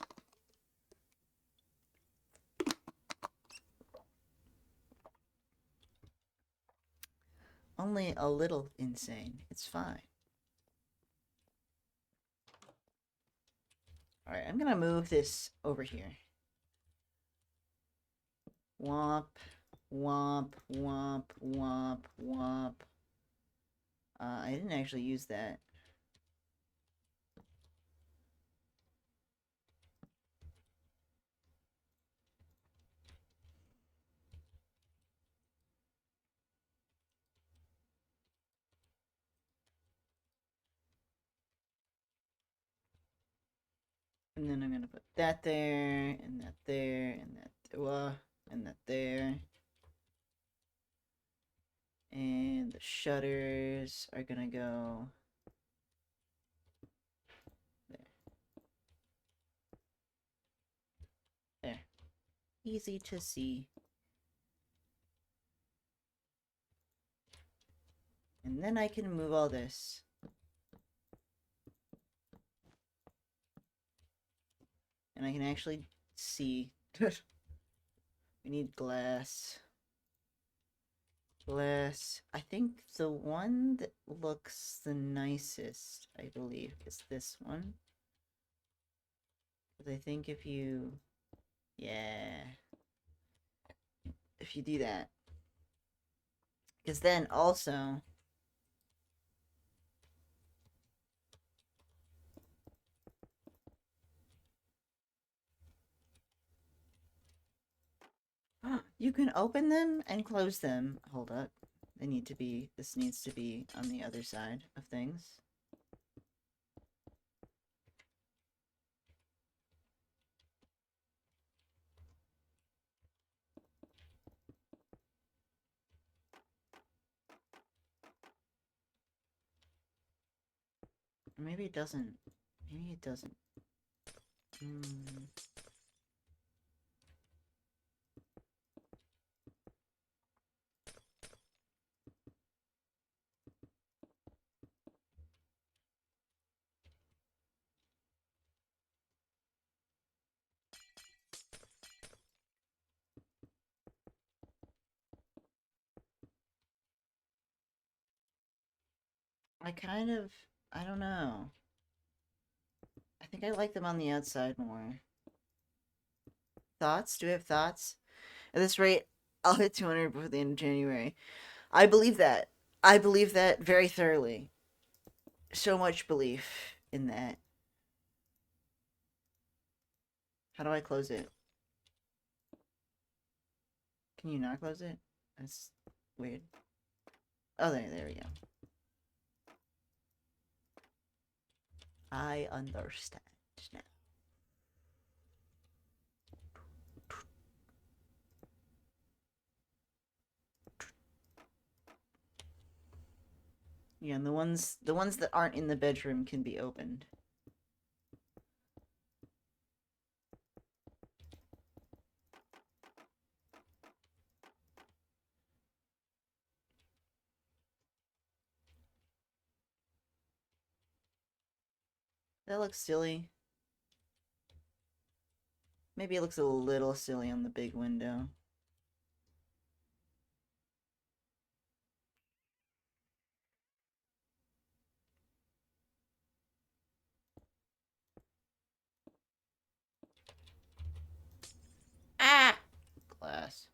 Only a little insane. It's fine. Alright, I'm gonna move this over here. Womp, womp, womp, womp, womp. I didn't actually use that. And then I'm gonna put that there, and that there, and that there. And the shutters are gonna go there. There. Easy to see. And then I can move all this. And I can actually see. We need glass. Glass. I think the one that looks the nicest, I believe, is this one. Because I think if you... Yeah. If you do that. Because then also... You can open them and close them. Hold up. They need to be... This needs to be on the other side of things. Or maybe it doesn't. Maybe it doesn't. I don't know. I think I like them on the outside more. Thoughts? Do we have thoughts? At this rate, I'll hit 200 before the end of January. I believe that. I believe that very thoroughly. So much belief in that. How do I close it? Can you not close it? That's weird. Oh, there we go. I understand now. Yeah, and the ones that aren't in the bedroom can be opened. That looks silly. Maybe it looks a little silly on the big window. Ah! Glass.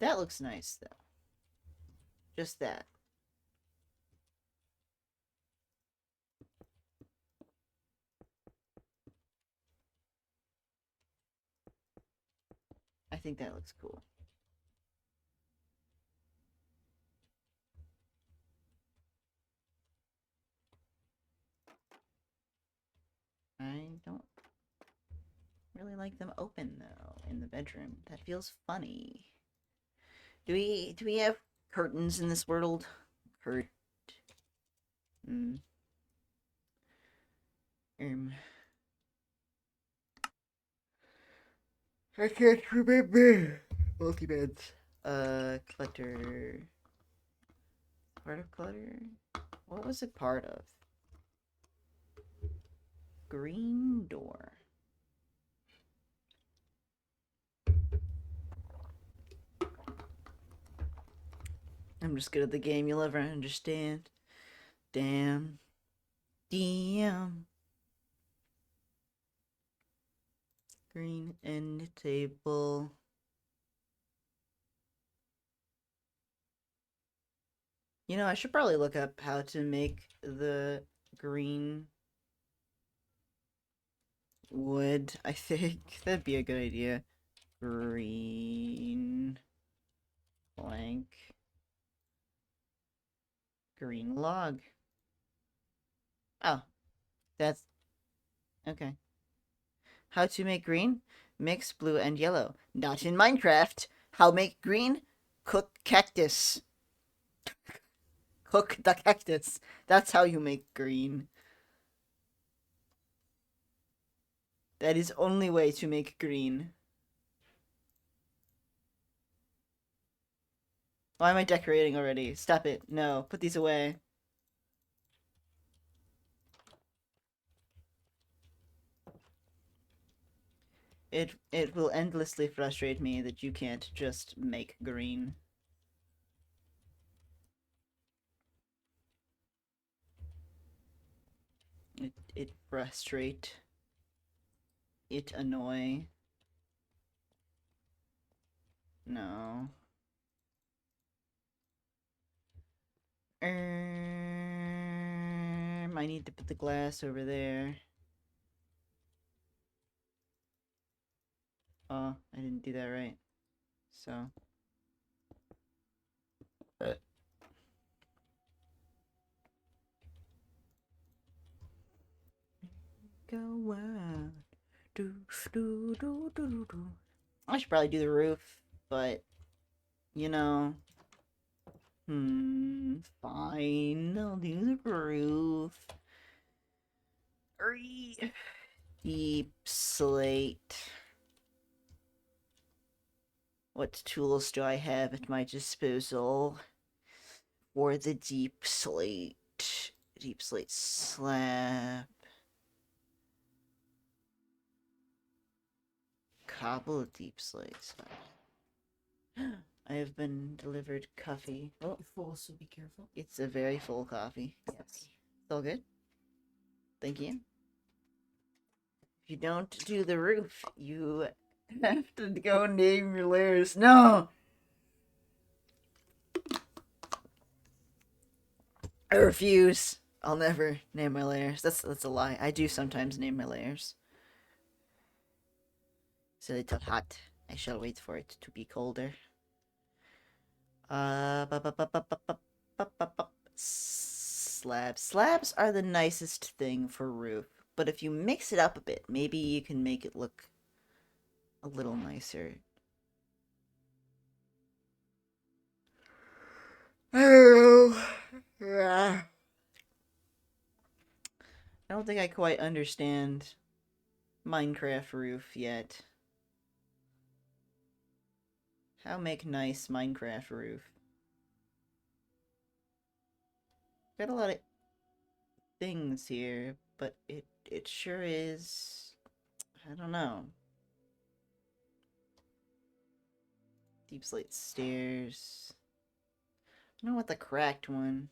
That looks nice, though. Just that. I think that looks cool. I don't really like them open, though, in the bedroom. That feels funny. Do we have curtains in this world? Curt... Mm. I can't remember. Multi-beds. Clutter. Part of clutter? What was it part of? Green door. I'm just good at the game you'll ever understand. Damn. Damn. Green end table. You know, I should probably look up how to make the green wood, I think. That'd be a good idea. Green blank. Green log. Oh, that's okay. How to make green? Mix blue and yellow. Not in Minecraft. How make green? Cook cactus. Cook the cactus. That's how you make green. That is only way to make green. Why am I decorating already? Stop it. No, put these away. It will endlessly frustrate me that you can't just make green. It frustrate. It annoy. No. I need to put the glass over there. Oh, I didn't do that right. So. Go out. Do, do, do, do, do. I should probably do the roof, but, you know. Fine. I'll do the roof. Deep slate. What tools do I have at my disposal for the deep slate? Deep slate slab. Cobble deep slate slab. I have been delivered coffee. Oh, You're full, so be careful. it's a very full coffee. Yes. It's all good. Thank you. If you don't do the roof, you have to go name your layers. No! I refuse. I'll never name my layers. That's a lie. I do sometimes name my layers. It's a little hot. I shall wait for it to be colder. Slabs. Slabs are the nicest thing for roof, but if you mix it up a bit, maybe you can make it look a little nicer. I don't think I quite understand Minecraft roof yet. How make nice Minecraft roof? Got a lot of things here, but it sure is. I don't know. Deep slate stairs. I don't want the cracked one.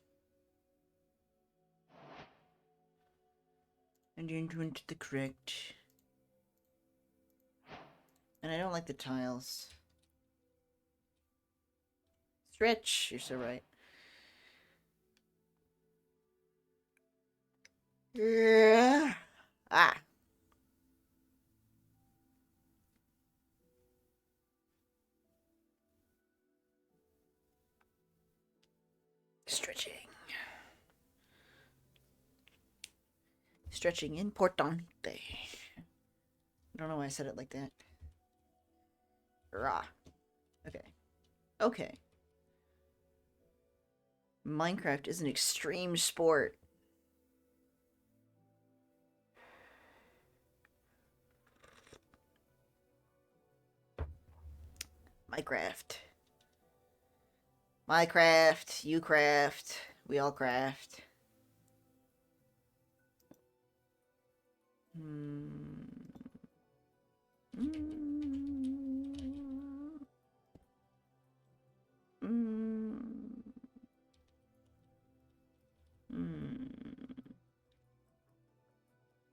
And you into the cracked. And I don't like the tiles. Stretch, you're so right. Yeah. Ah. Stretching. Stretching importante. I don't know why I said it like that. Rah. Okay. Okay. Minecraft is an extreme sport. Minecraft. Minecraft, you craft, we all craft.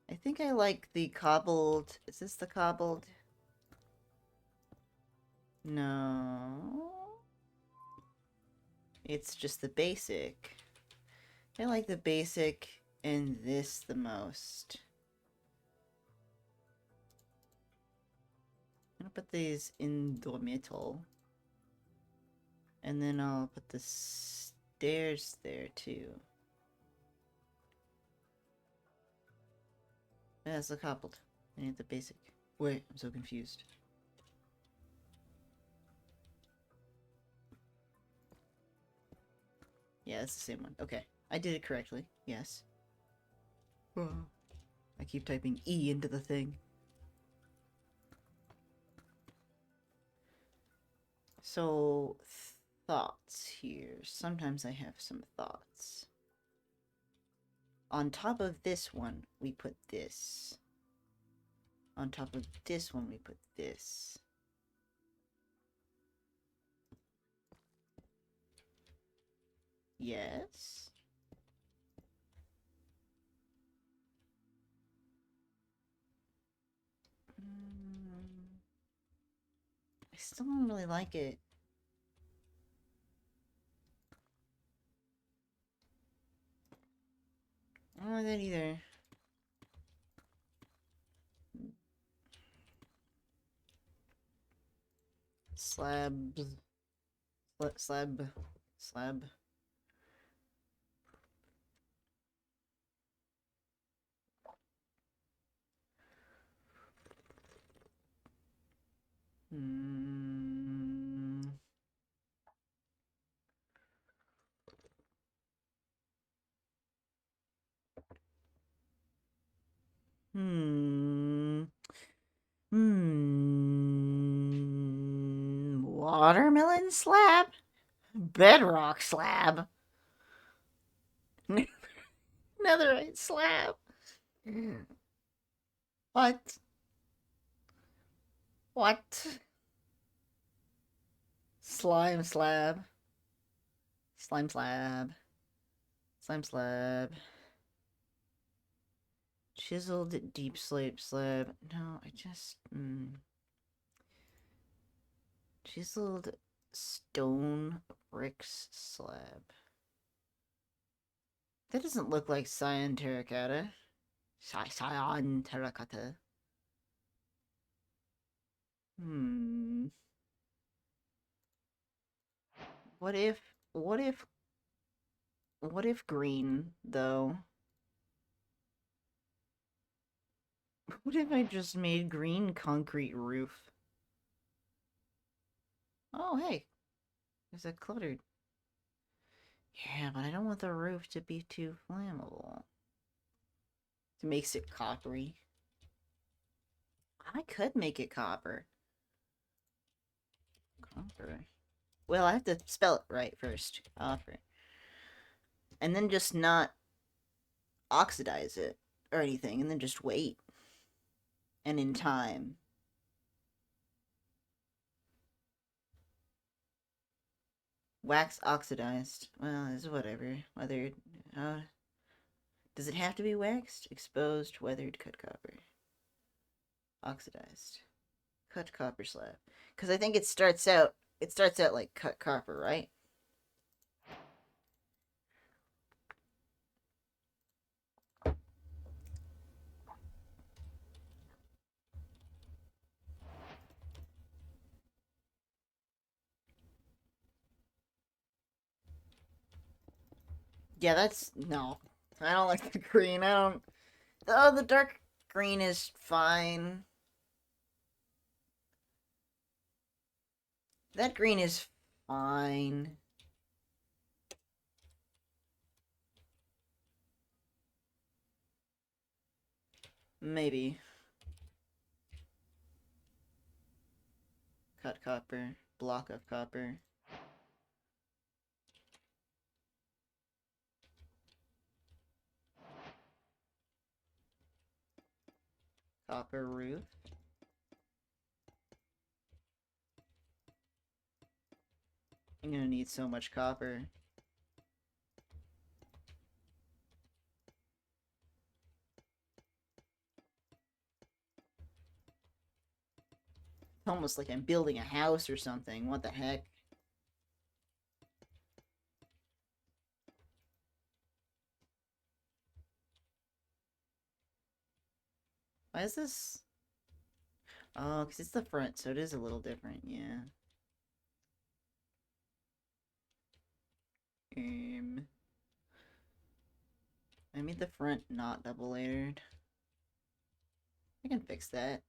I think I like the cobbled. Is this the cobbled? No. It's just the basic. I like the basic and this the most. I'm gonna put these in the middle. And then I'll put the stairs there too. That's the cobbled. I need the basic. Wait, I'm so confused. Yeah, it's the same one. Okay. I did it correctly. Yes. I keep typing E into the thing. So, thoughts here. Sometimes I have some thoughts. On top of this one, we put this. On top of this one, we put this. Yes. I still don't really like it. I don't like that either. Slab. Slab. Hmm. Hmm. Hmm. Watermelon slab? Bedrock slab? Netherite slab? What? What? Slime slab? Slime slab? Slime slab? Chiseled deep slab? No, I just... Chiseled stone bricks slab. That doesn't look like cyan terracotta. Cyan terracotta. Hmm. What if... What if green, though? What if I just made green concrete roof? Oh, hey. There's a cluttered. Yeah, but I don't want the roof to be too flammable. It makes it coppery. I could make it copper. Copper. Well, I have to spell it right first. Copper. And then just not oxidize it or anything, and then just wait. And in time. Wax oxidized. Well, it's whatever. Weathered. Does it have to be waxed? Exposed, weathered, cut copper. Oxidized. Cut copper slab. Because I think it starts out like cut copper, right? Yeah, that's... No. I don't like the green. I don't... Oh, the dark green is fine. That green is fine. Maybe. Cut copper. Block of copper. Copper roof. I'm gonna need so much copper. It's almost like I'm building a house or something. What the heck? Why is this? Oh, because it's the front, so it is a little different, yeah. I made the front not double layered. I can fix that.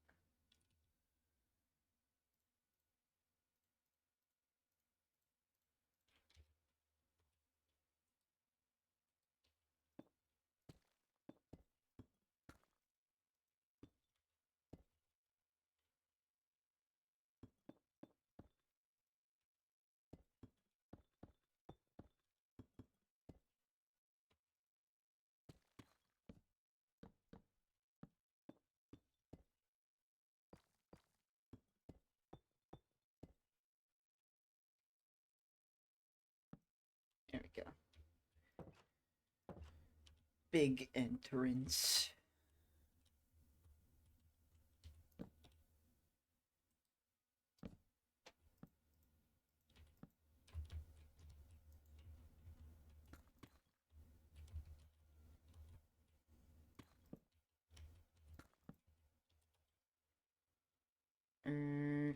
big entrance.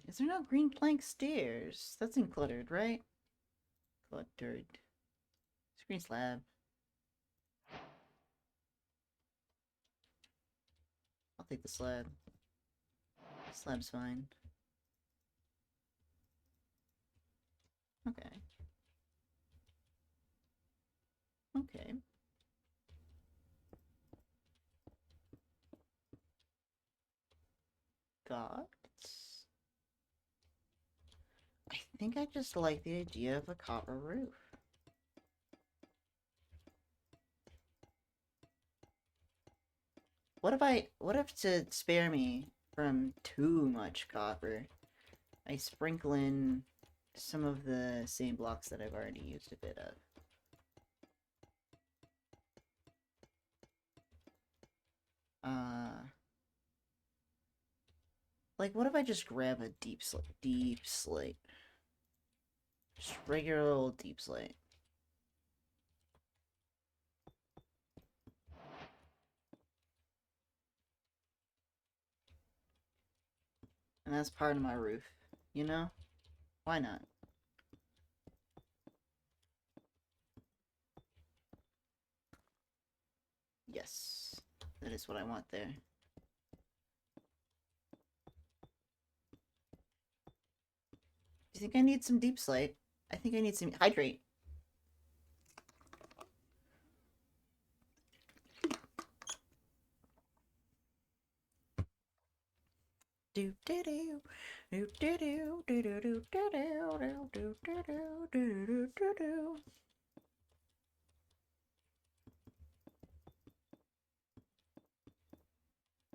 Is there no green plank stairs? That's uncluttered, right? Cluttered. Screen slab. I'll take the slab. Slab's fine. Okay. Okay. Gods? I think I just like the idea of a copper roof. What if to spare me from too much copper, I sprinkle in some of the same blocks that I've already used a bit of. Like, what if I just grab a deep slate? Just regular old deep slate. And that's part of my roof, you know? Why not? Yes, that is what I want there. Do you think I need some deep slate? I think I need some hydrate. Do do do do do do do do do do do do do do do do.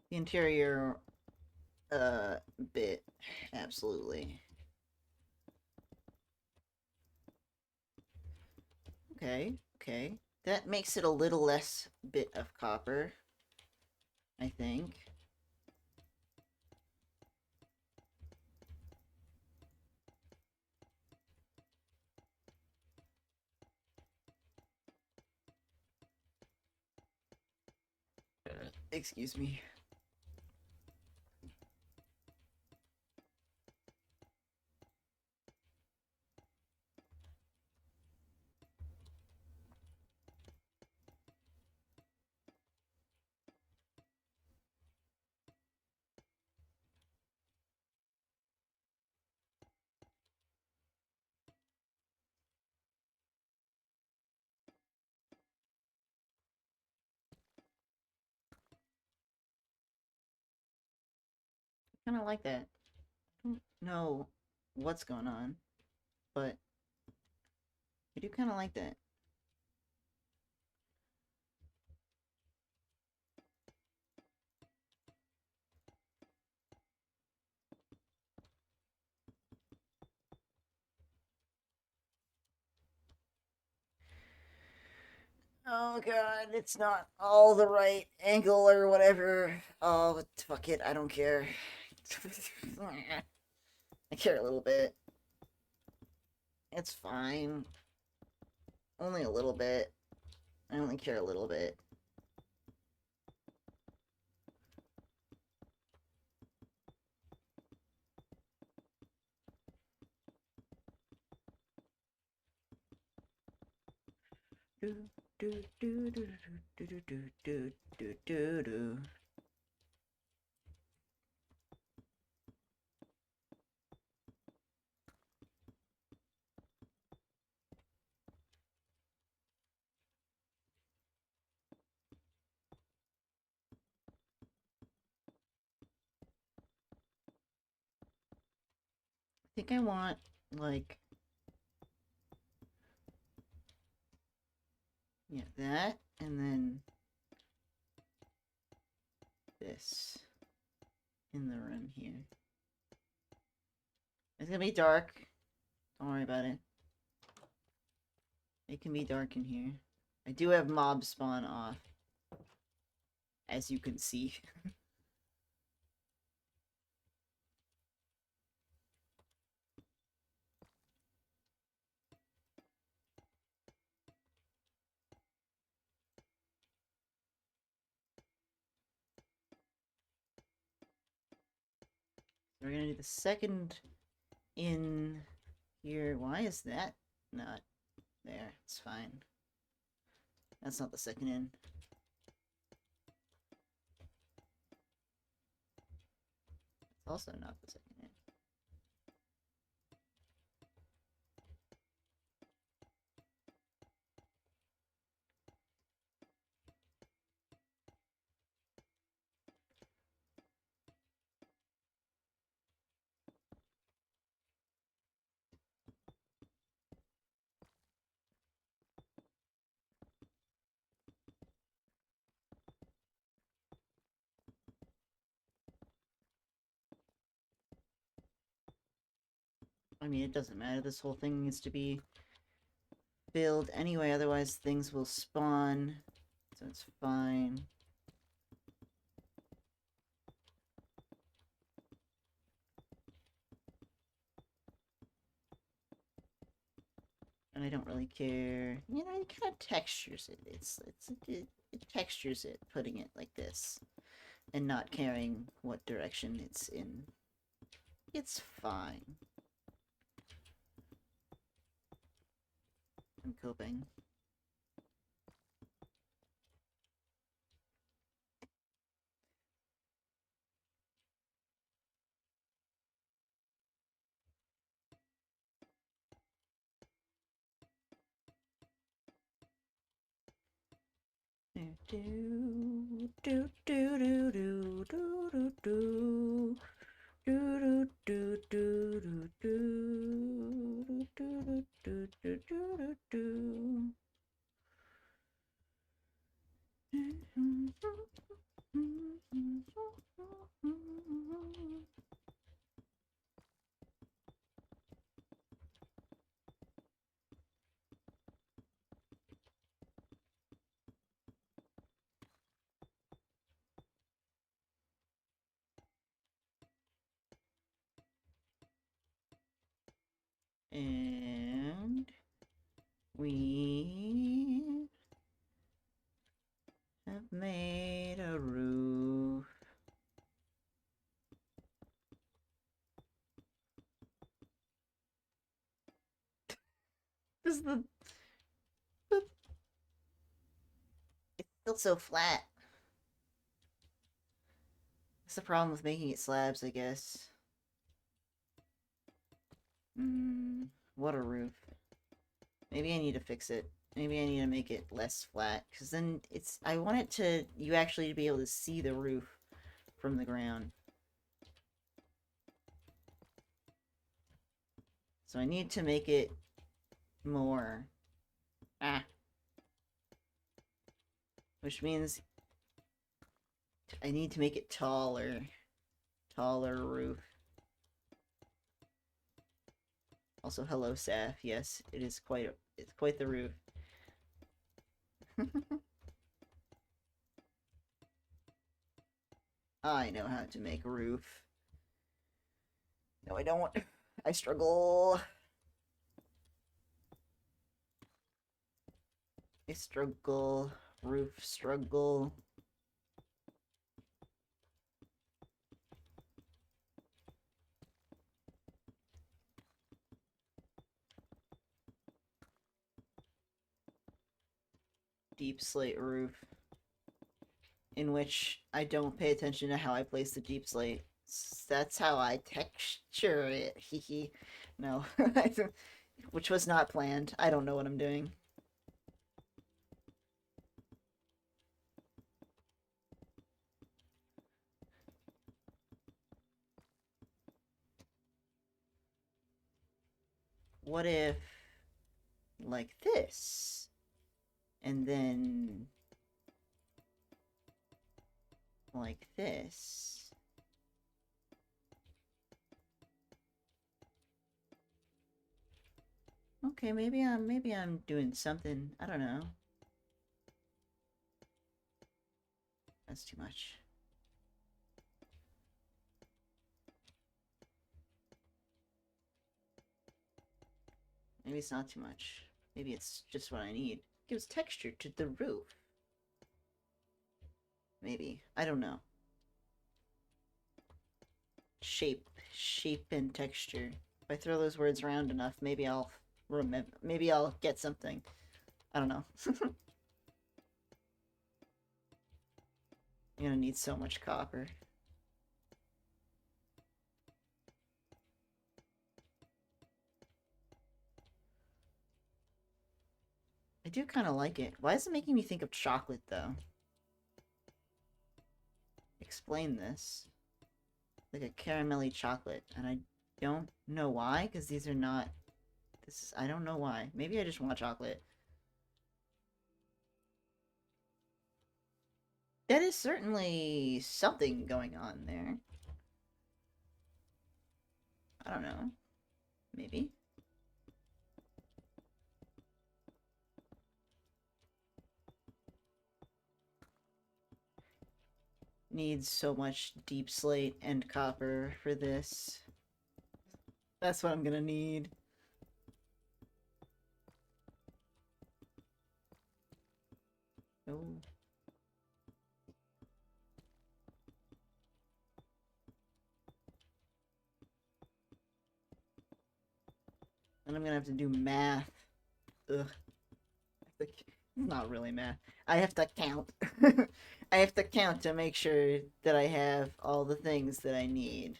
The interior bit, absolutely. Okay, okay. That makes it a little less bit of copper, I think. Excuse me. Kind of like that. I don't know what's going on, but I do kind of like that. Oh god, it's not all the right angle or whatever. Oh, fuck it, I don't care. I care a little bit. It's fine. Only a little bit. I only care a little bit. Do do do do do do do do do do do. I think I want like yeah, that and then this in the room here. It's gonna be dark. Don't worry about it. It can be dark in here. I do have mob spawn off. as you can see. We're gonna do the second in here. Why is that not there? It's fine. That's not the second in. It's also not the second in. I mean, it doesn't matter. This whole thing needs to be filled anyway, otherwise things will spawn. So it's fine. And I don't really care. You know, it kind of textures it. It textures it, putting it like this. And not caring what direction it's in. It's fine. I'm coping. Do do do do do do do do do do do do do do do do do do. And we have made a roof. This is the... It's still so flat. That's the problem with making it slabs, I guess. What a roof. Maybe I need to fix it. Maybe I need to make it less flat, because then it's... I want it to... you actually to be able to see the roof from the ground. So I need to make it more... Which means I need to make it taller. Taller roof. Also, hello, Saf. Yes, it is quite... it's quite the roof. I know how to make a roof. No, I don't. I struggle. I struggle. Roof struggle. Deep slate roof. In which I don't pay attention to how I place the deep slate. That's how I texture it. Hehe. No. Which was not planned. I don't know what I'm doing. What if... like this? And then... like this? Okay, maybe I'm doing something. I don't know. That's too much. Maybe it's not too much. Maybe it's just what I need. Gives texture to the roof. Maybe. I don't know. Shape and texture. If I throw those words around enough, maybe I'll remember. Maybe I'll get something. I don't know. I'm gonna need so much copper. I do kind of like it. Why is it making me think of chocolate, though? Explain this. Like a caramelly chocolate, and I don't know why, because these are not... This is... I don't know why. Maybe I just want chocolate. That is certainly something going on there. I don't know. Maybe. Needs so much deep slate and copper for this. That's what I'm gonna need. Oh. And I'm gonna have to do math. Ugh. Not really math. I have to count. I have to count to make sure that I have all the things that I need.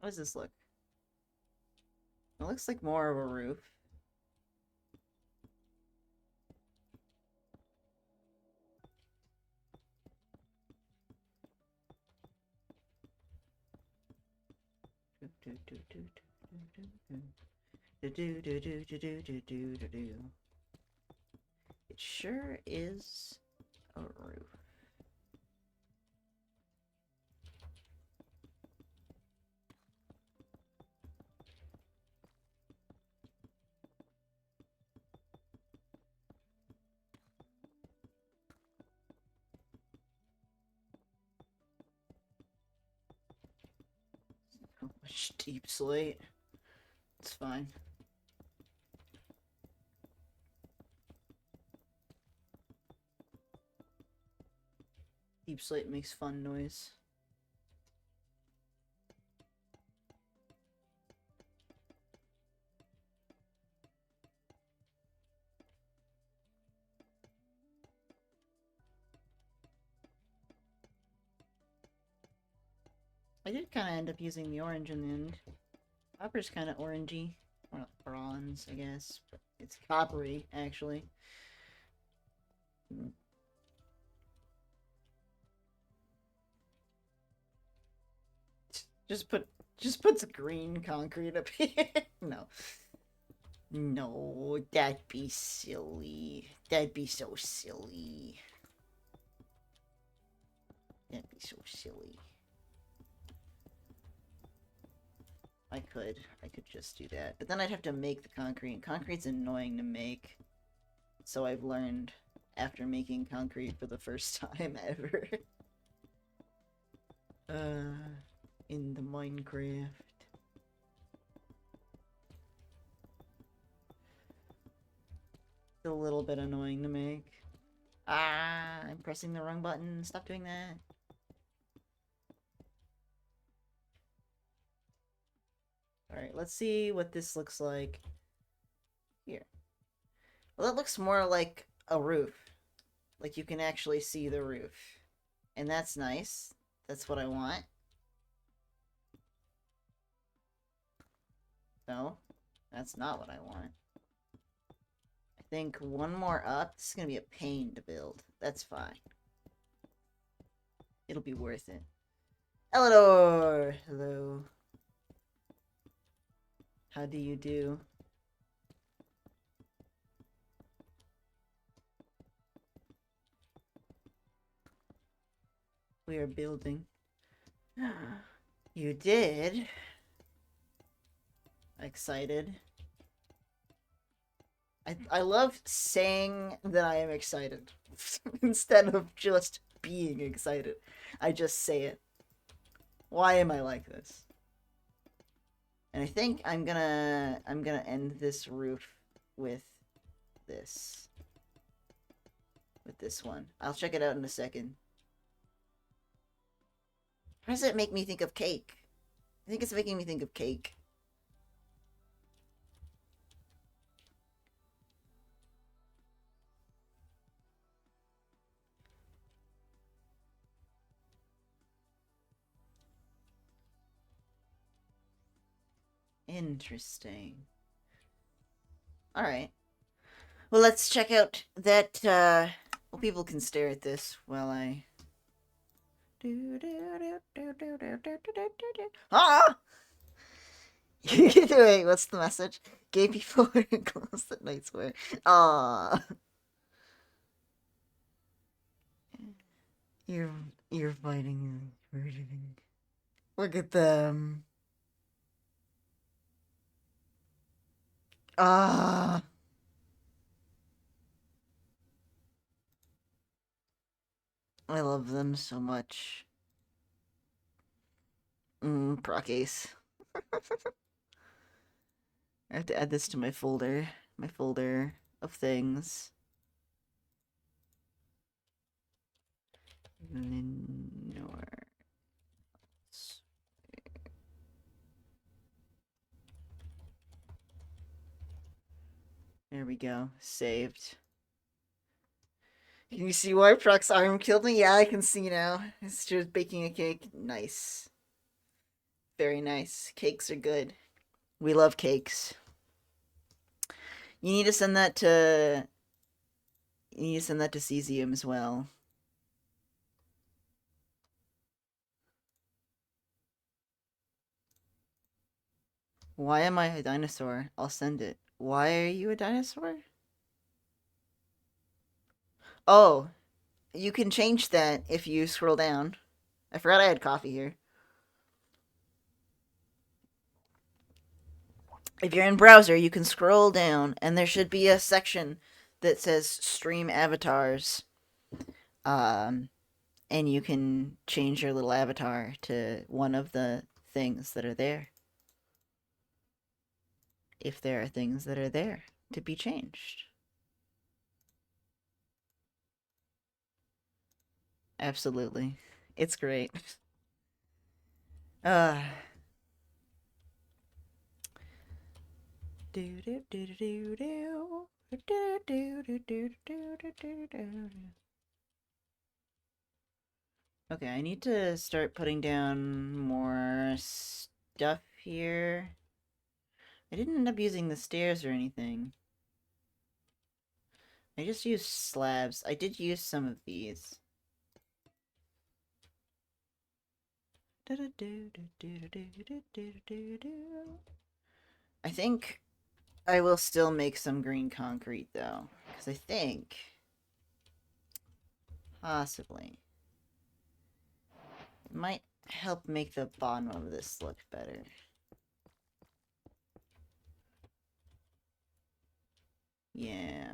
How does this look? It looks like more of a roof. It sure is a roof. So much deep slate. It's fine. Deep slate makes fun noise. I did kind of end up using the orange in the end. Copper's kind of orangey. Or bronze, I guess. But it's coppery, actually. Just put some green concrete up here. No. No, that'd be silly. That'd be so silly. That'd be so silly. I could just do that. But then I'd have to make the concrete. Concrete's annoying to make. So I've learned after making concrete for the first time ever. In the Minecraft. It's a little bit annoying to make. Ah, I'm pressing the wrong button. Stop doing that. Alright, let's see what this looks like here. Well, that looks more like a roof. Like you can actually see the roof. And that's nice. That's what I want. No, that's not what I want. I think one more up. This is going to be a pain to build. That's fine. It'll be worth it. Eleanor! Hello. How do you do? We are building. You did? Excited. I love saying that I am excited instead of just being excited. I just say it. Why am I like this? And I think I'm gonna end this roof with this. With this one. I'll check it out in a second. How does it make me think of cake? I think it's making me think of cake. Interesting. Alright. Well, let's check out that, well, people can stare at this while I... Ah! Wait, what's the message? Gay people wear clothes that knights wear. Ah. You're fighting. Look at them. Ah. I love them so much. Proc ace. I have to add this to my folder. My folder of things. Linor. There we go. Saved. Can you see why Proc's arm killed me? Yeah, I can see now. It's just baking a cake. Nice. Very nice. Cakes are good. We love cakes. You need to send that to... You need to send that to Cesium as well. Why am I a dinosaur? I'll send it. Why are you a dinosaur? Oh, you can change that if you scroll down. I forgot I had coffee here. If you're in browser, you can scroll down, and there should be a section that says Stream Avatars. And you can change your little avatar to one of the things that are there. If there are things that are there to be changed. Absolutely. It's great. Okay, I need to start putting down more stuff here. I didn't end up using the stairs or anything. I just used slabs. I did use some of these. I think I will still make some green concrete, though. Because I think... possibly... it might help make the bottom of this look better. Yeah.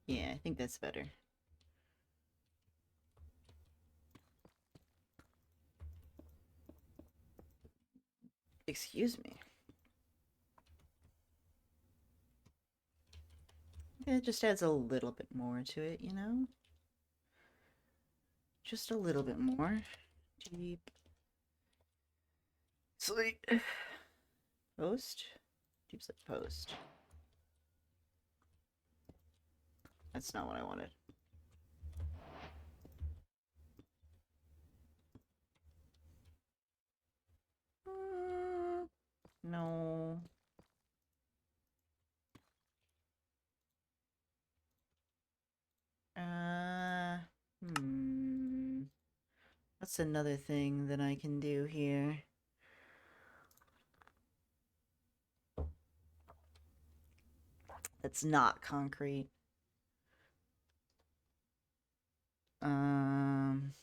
Yeah, I think that's better. Excuse me. It just adds a little bit more to it, you know? Just a little bit more. Deep. Sleep. Post? Deep slip post. That's not what I wanted. What's another thing that I can do here? That's not concrete. Um...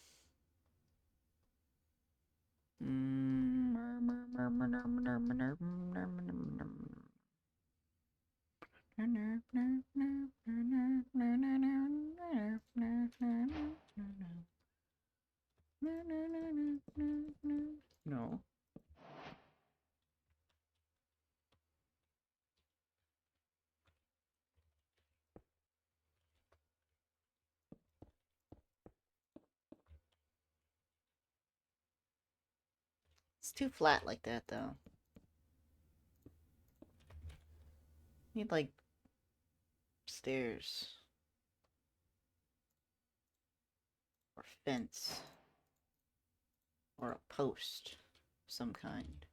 No. It's too flat like that, though. Need, like, stairs. Or fence. Or a post of some kind.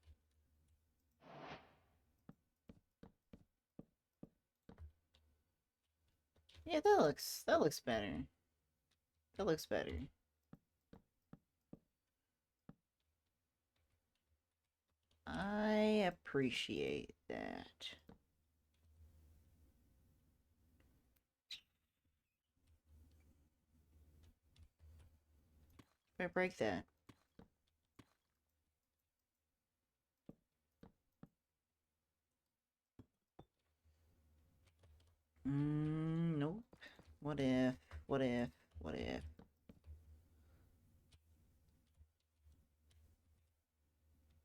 Yeah, that looks better. That looks better. I appreciate that. If I break that. Nope. What if? What if? What if?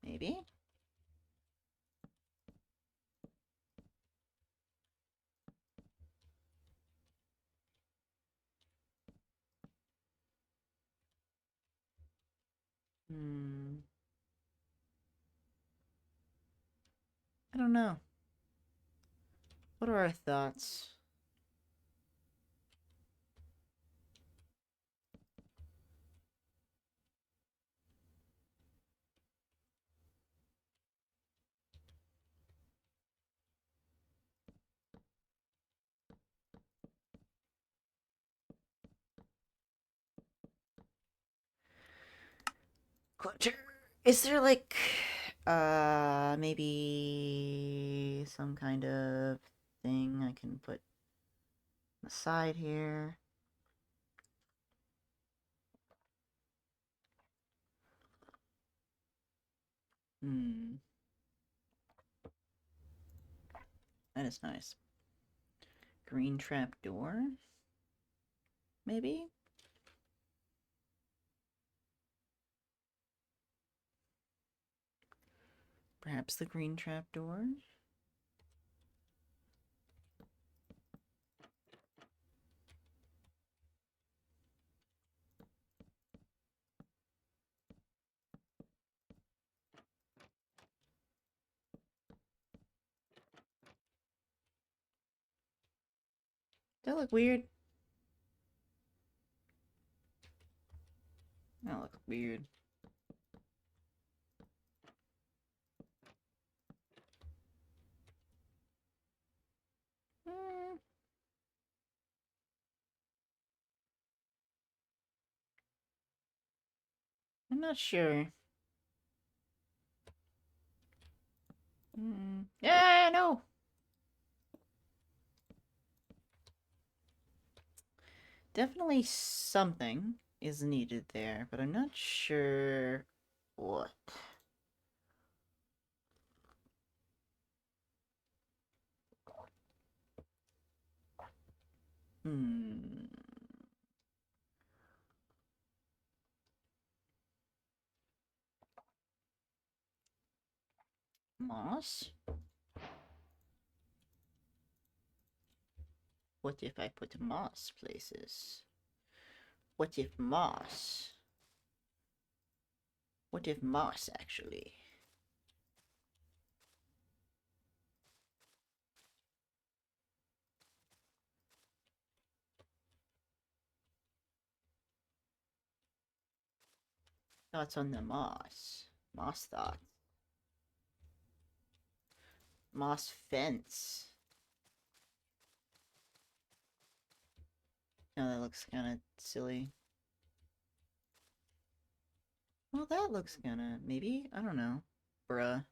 Maybe? I don't know. What are our thoughts? Clutter. Is there like, maybe some kind of thing I can put on the side here? That is nice. Green trap door? Maybe? Perhaps the green trap door? That look weird? That look weird. I'm not sure. Yeah, no! Definitely something is needed there, but I'm not sure what. Moss? What if I put moss places? What if moss? What if moss, actually? Thoughts on the moss? Moss thoughts. Moss fence. No, that looks kind of silly. Well, that looks kinda... maybe? I don't know. Bruh.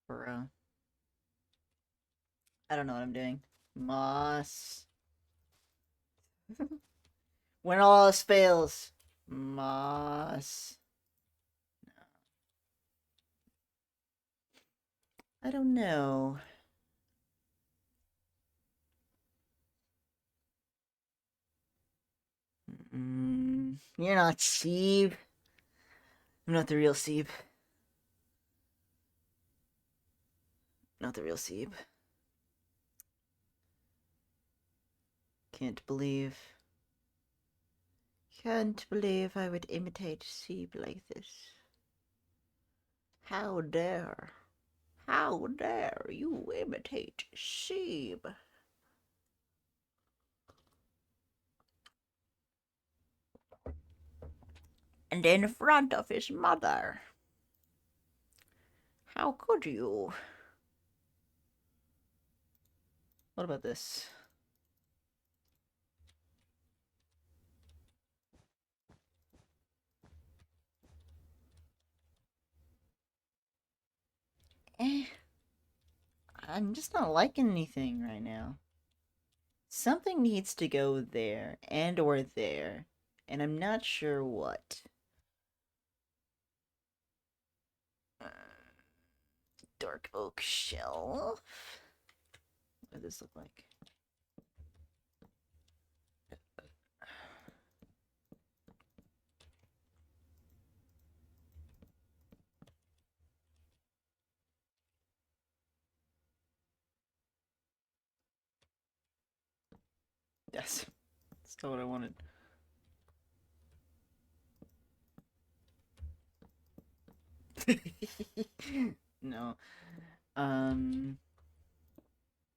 Bruh. I don't know what I'm doing. Moss. When all else fails. Moss. I don't know. You're not Steve. I'm not the real Steve. Not the real Steve. Can't believe I would imitate Steve like this. How dare. How dare you imitate Steve? And in front of his mother. How could you? What about this? I'm just not liking anything right now. Something needs to go there and or there, and I'm not sure what. Dark oak shelf. What does this look like? Yes, that's not what I wanted. No. Ah!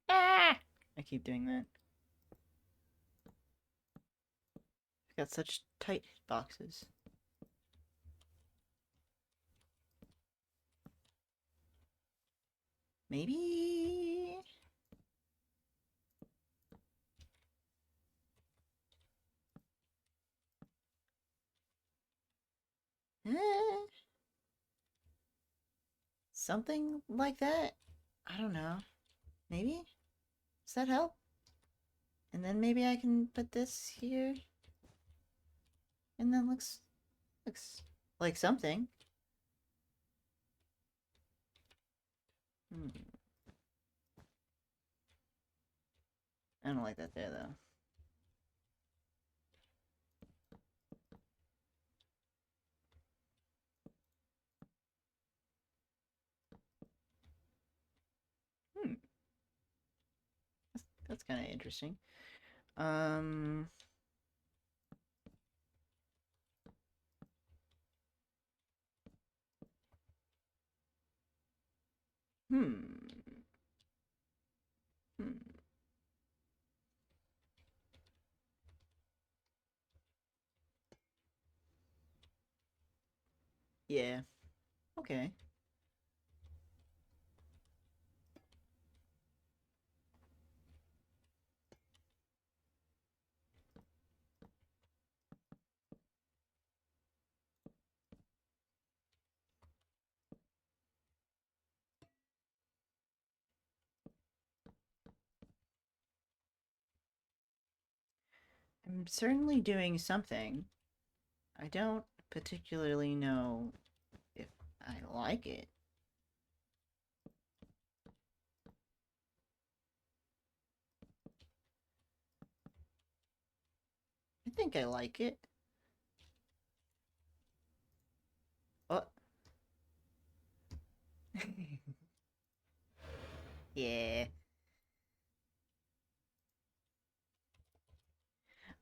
I keep doing that. I've got such tight boxes. Maybe... something like that? I don't know. Maybe? Does that help? And then maybe I can put this here. And then looks like something. I don't like that there though. That's kind of interesting. Hmm. Hmm. Yeah. Okay. I'm certainly doing something. I don't particularly know if I like it. I think I like it. Oh. Yeah.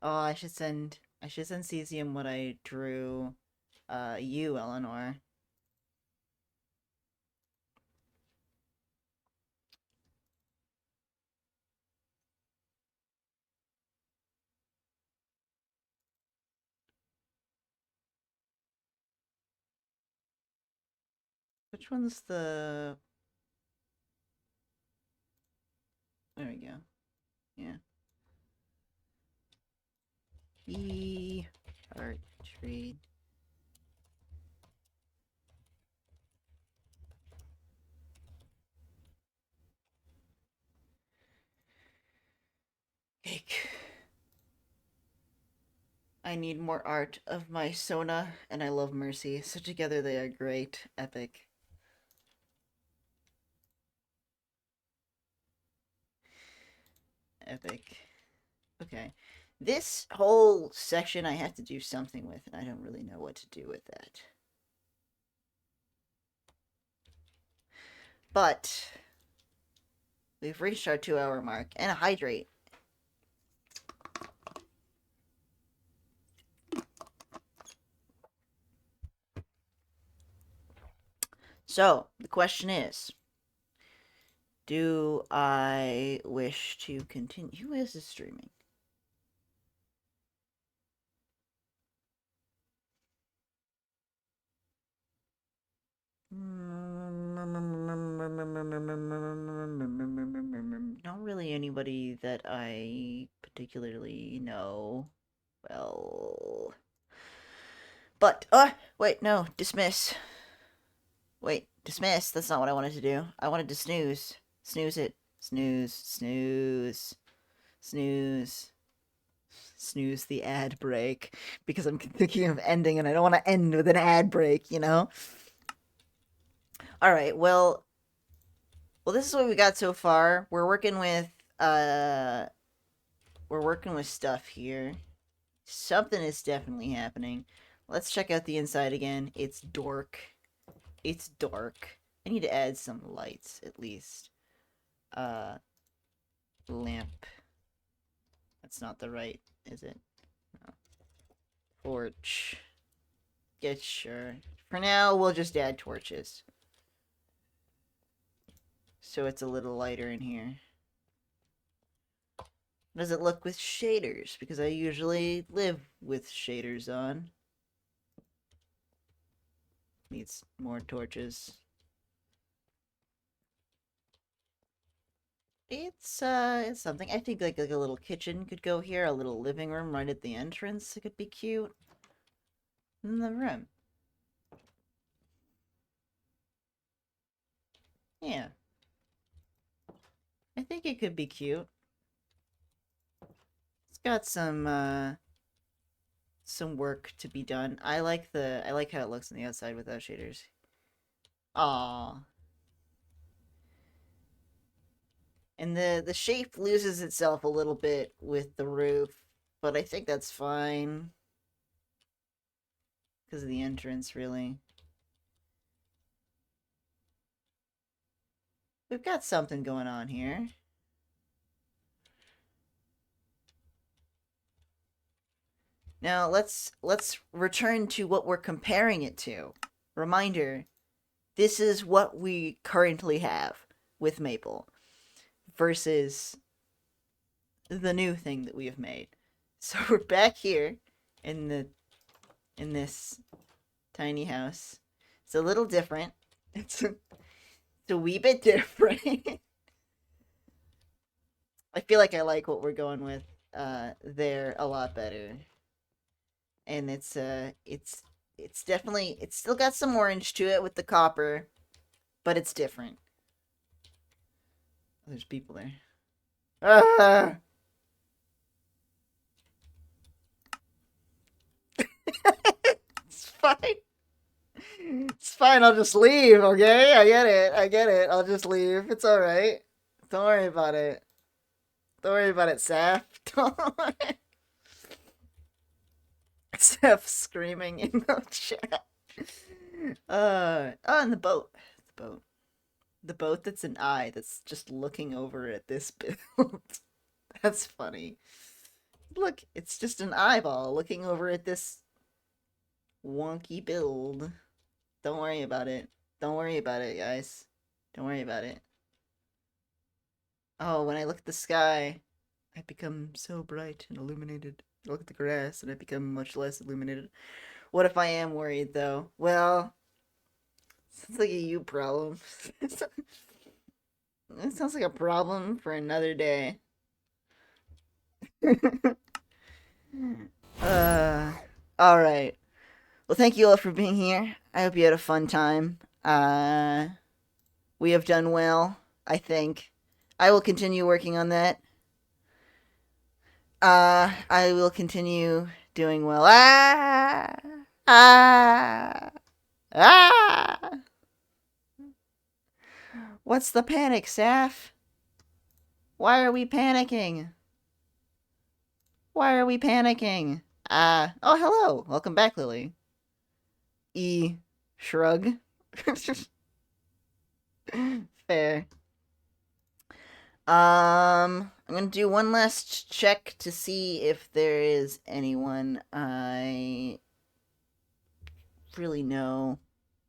Oh, I should send Cesium what I drew you, Eleanor. Which one's the... There we go. Yeah. Heart trade. Eek. I need more art of my Sona, and I love Mercy, so together they are great. Epic. Epic. Okay. This whole section I have to do something with, and I don't really know what to do with that. But we've reached our 2-hour mark. And a hydrate. So, the question is, do I wish to continue? Who is this streaming? Not really anybody that I particularly know. Well... But, wait, no, dismiss. Wait, dismiss. That's not what I wanted to do. I wanted to snooze. Snooze it. Snooze, snooze, snooze. Snooze the ad break. Because I'm thinking of ending and I don't want to end with an ad break, you know? Alright, well, this is what we got so far. We're working with stuff here. Something is definitely happening. Let's check out the inside again. It's dark. It's dark. I need to add some lights, at least. Lamp. That's not the right, is it? No. Torch. Get sure. For now, we'll just add torches. So it's a little lighter in here. How does it look with shaders? Because I usually live with shaders on. Needs more torches. It's something. I think like a little kitchen could go here, a little living room right at the entrance. It could be cute. In the room. Yeah. I think it could be cute. It's got some work to be done. I like how it looks on the outside without shaders. Aww. And the shape loses itself a little bit with the roof, but I think that's fine. Because of the entrance, really. We've got something going on here. Now, let's return to what we're comparing it to. Reminder, this is what we currently have with Maple versus the new thing that we have made. So we're back here in this tiny house. It's a little different. It's a wee bit different. I feel like I like what we're going with there a lot better. And it's definitely, it's still got some orange to it with the copper, but it's different. Oh, there's people there. Ah! It's fine. It's fine, I'll just leave, okay? I get it. I'll just leave. It's alright. Don't worry about it. Don't worry about it, Saf. Don't worry. Saf screaming in the chat. Oh, and the boat. The boat. The boat that's an eye that's just looking over at this build. That's funny. Look, it's just an eyeball looking over at this wonky build. Don't worry about it. Don't worry about it, guys. Don't worry about it. Oh, when I look at the sky, I become so bright and illuminated. I look at the grass and I become much less illuminated. What if I am worried, though? Well, sounds like a you problem. It sounds like a problem for another day. Alright. Well, thank you all for being here. I hope you had a fun time. We have done well, I think. I will continue working on that. I will continue doing well. Ah! Ah! What's the panic, Saf? Why are we panicking? Why are we panicking? Oh, hello. Welcome back, Lily. Shrug. Fair. I'm gonna do one last check to see if there is anyone I really know.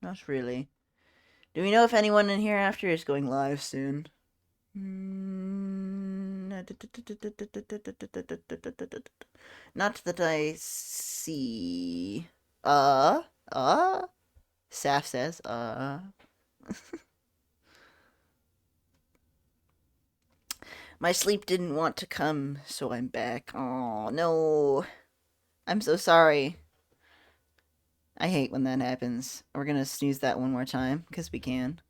Not really. Do we know if anyone in Hereafter is going live soon? Not that I see. Uh, Saf says, My sleep didn't want to come, so I'm back. Oh, no. I'm so sorry. I hate when that happens. We're gonna snooze that one more time, because we can.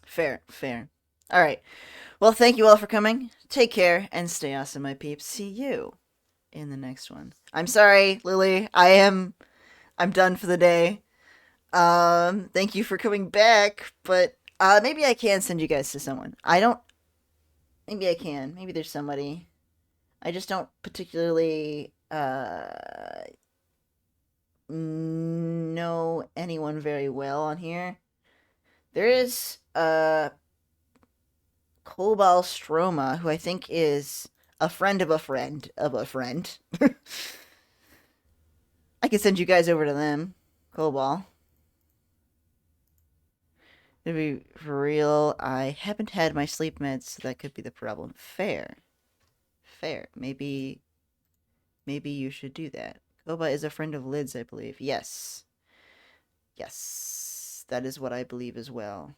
Fair, fair. Alright. Well, thank you all for coming. Take care, and stay awesome, my peeps. See you in the next one. I'm sorry, Lily. I'm done for the day. Thank you for coming back, but maybe I can send you guys to someone. I don't. Maybe I can. Maybe there's somebody. I just don't particularly know anyone very well on here. There is Cobal Stroma, who I think is a friend of a friend of a friend. I can send you guys over to them. Cobal. To be for real, I haven't had my sleep meds, so that could be the problem. Fair. Fair. Maybe you should do that. Koba is a friend of Lid's, I believe. Yes. Yes. That is what I believe as well.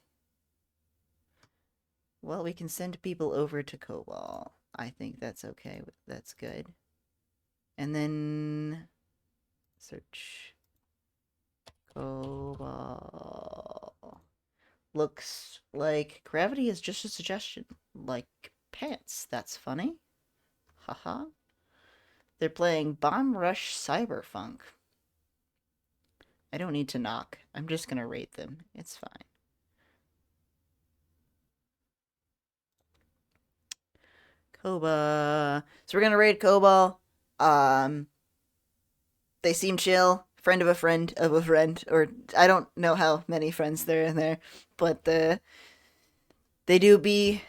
Well, we can send people over to Cobal. I think that's okay. That's good. And then search Cobal. Looks like gravity is just a suggestion. Like pants. That's funny. Haha. They're playing Bomb Rush Cyberfunk. I don't need to knock. I'm just gonna rate them. It's fine. Koba. So we're gonna raid Cobal. Um, they seem chill. Friend of a friend of a friend, or I don't know how many friends there are in there, but they do be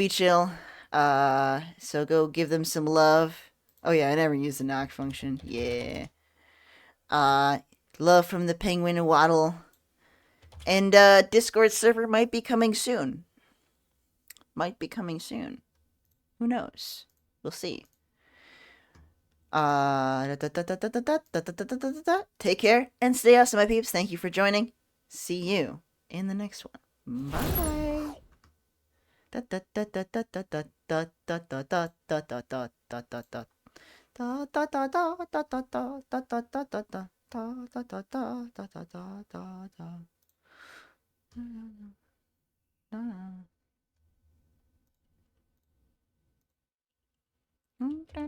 chill. So go give them some love. Oh yeah, I never use the knock function. Yeah. Uh, love from the penguin and waddle. And Discord server might be coming soon. Might be coming soon. Who knows? We'll see. Take care and stay awesome, my peeps. Thank you for joining. See you in the next one. Bye.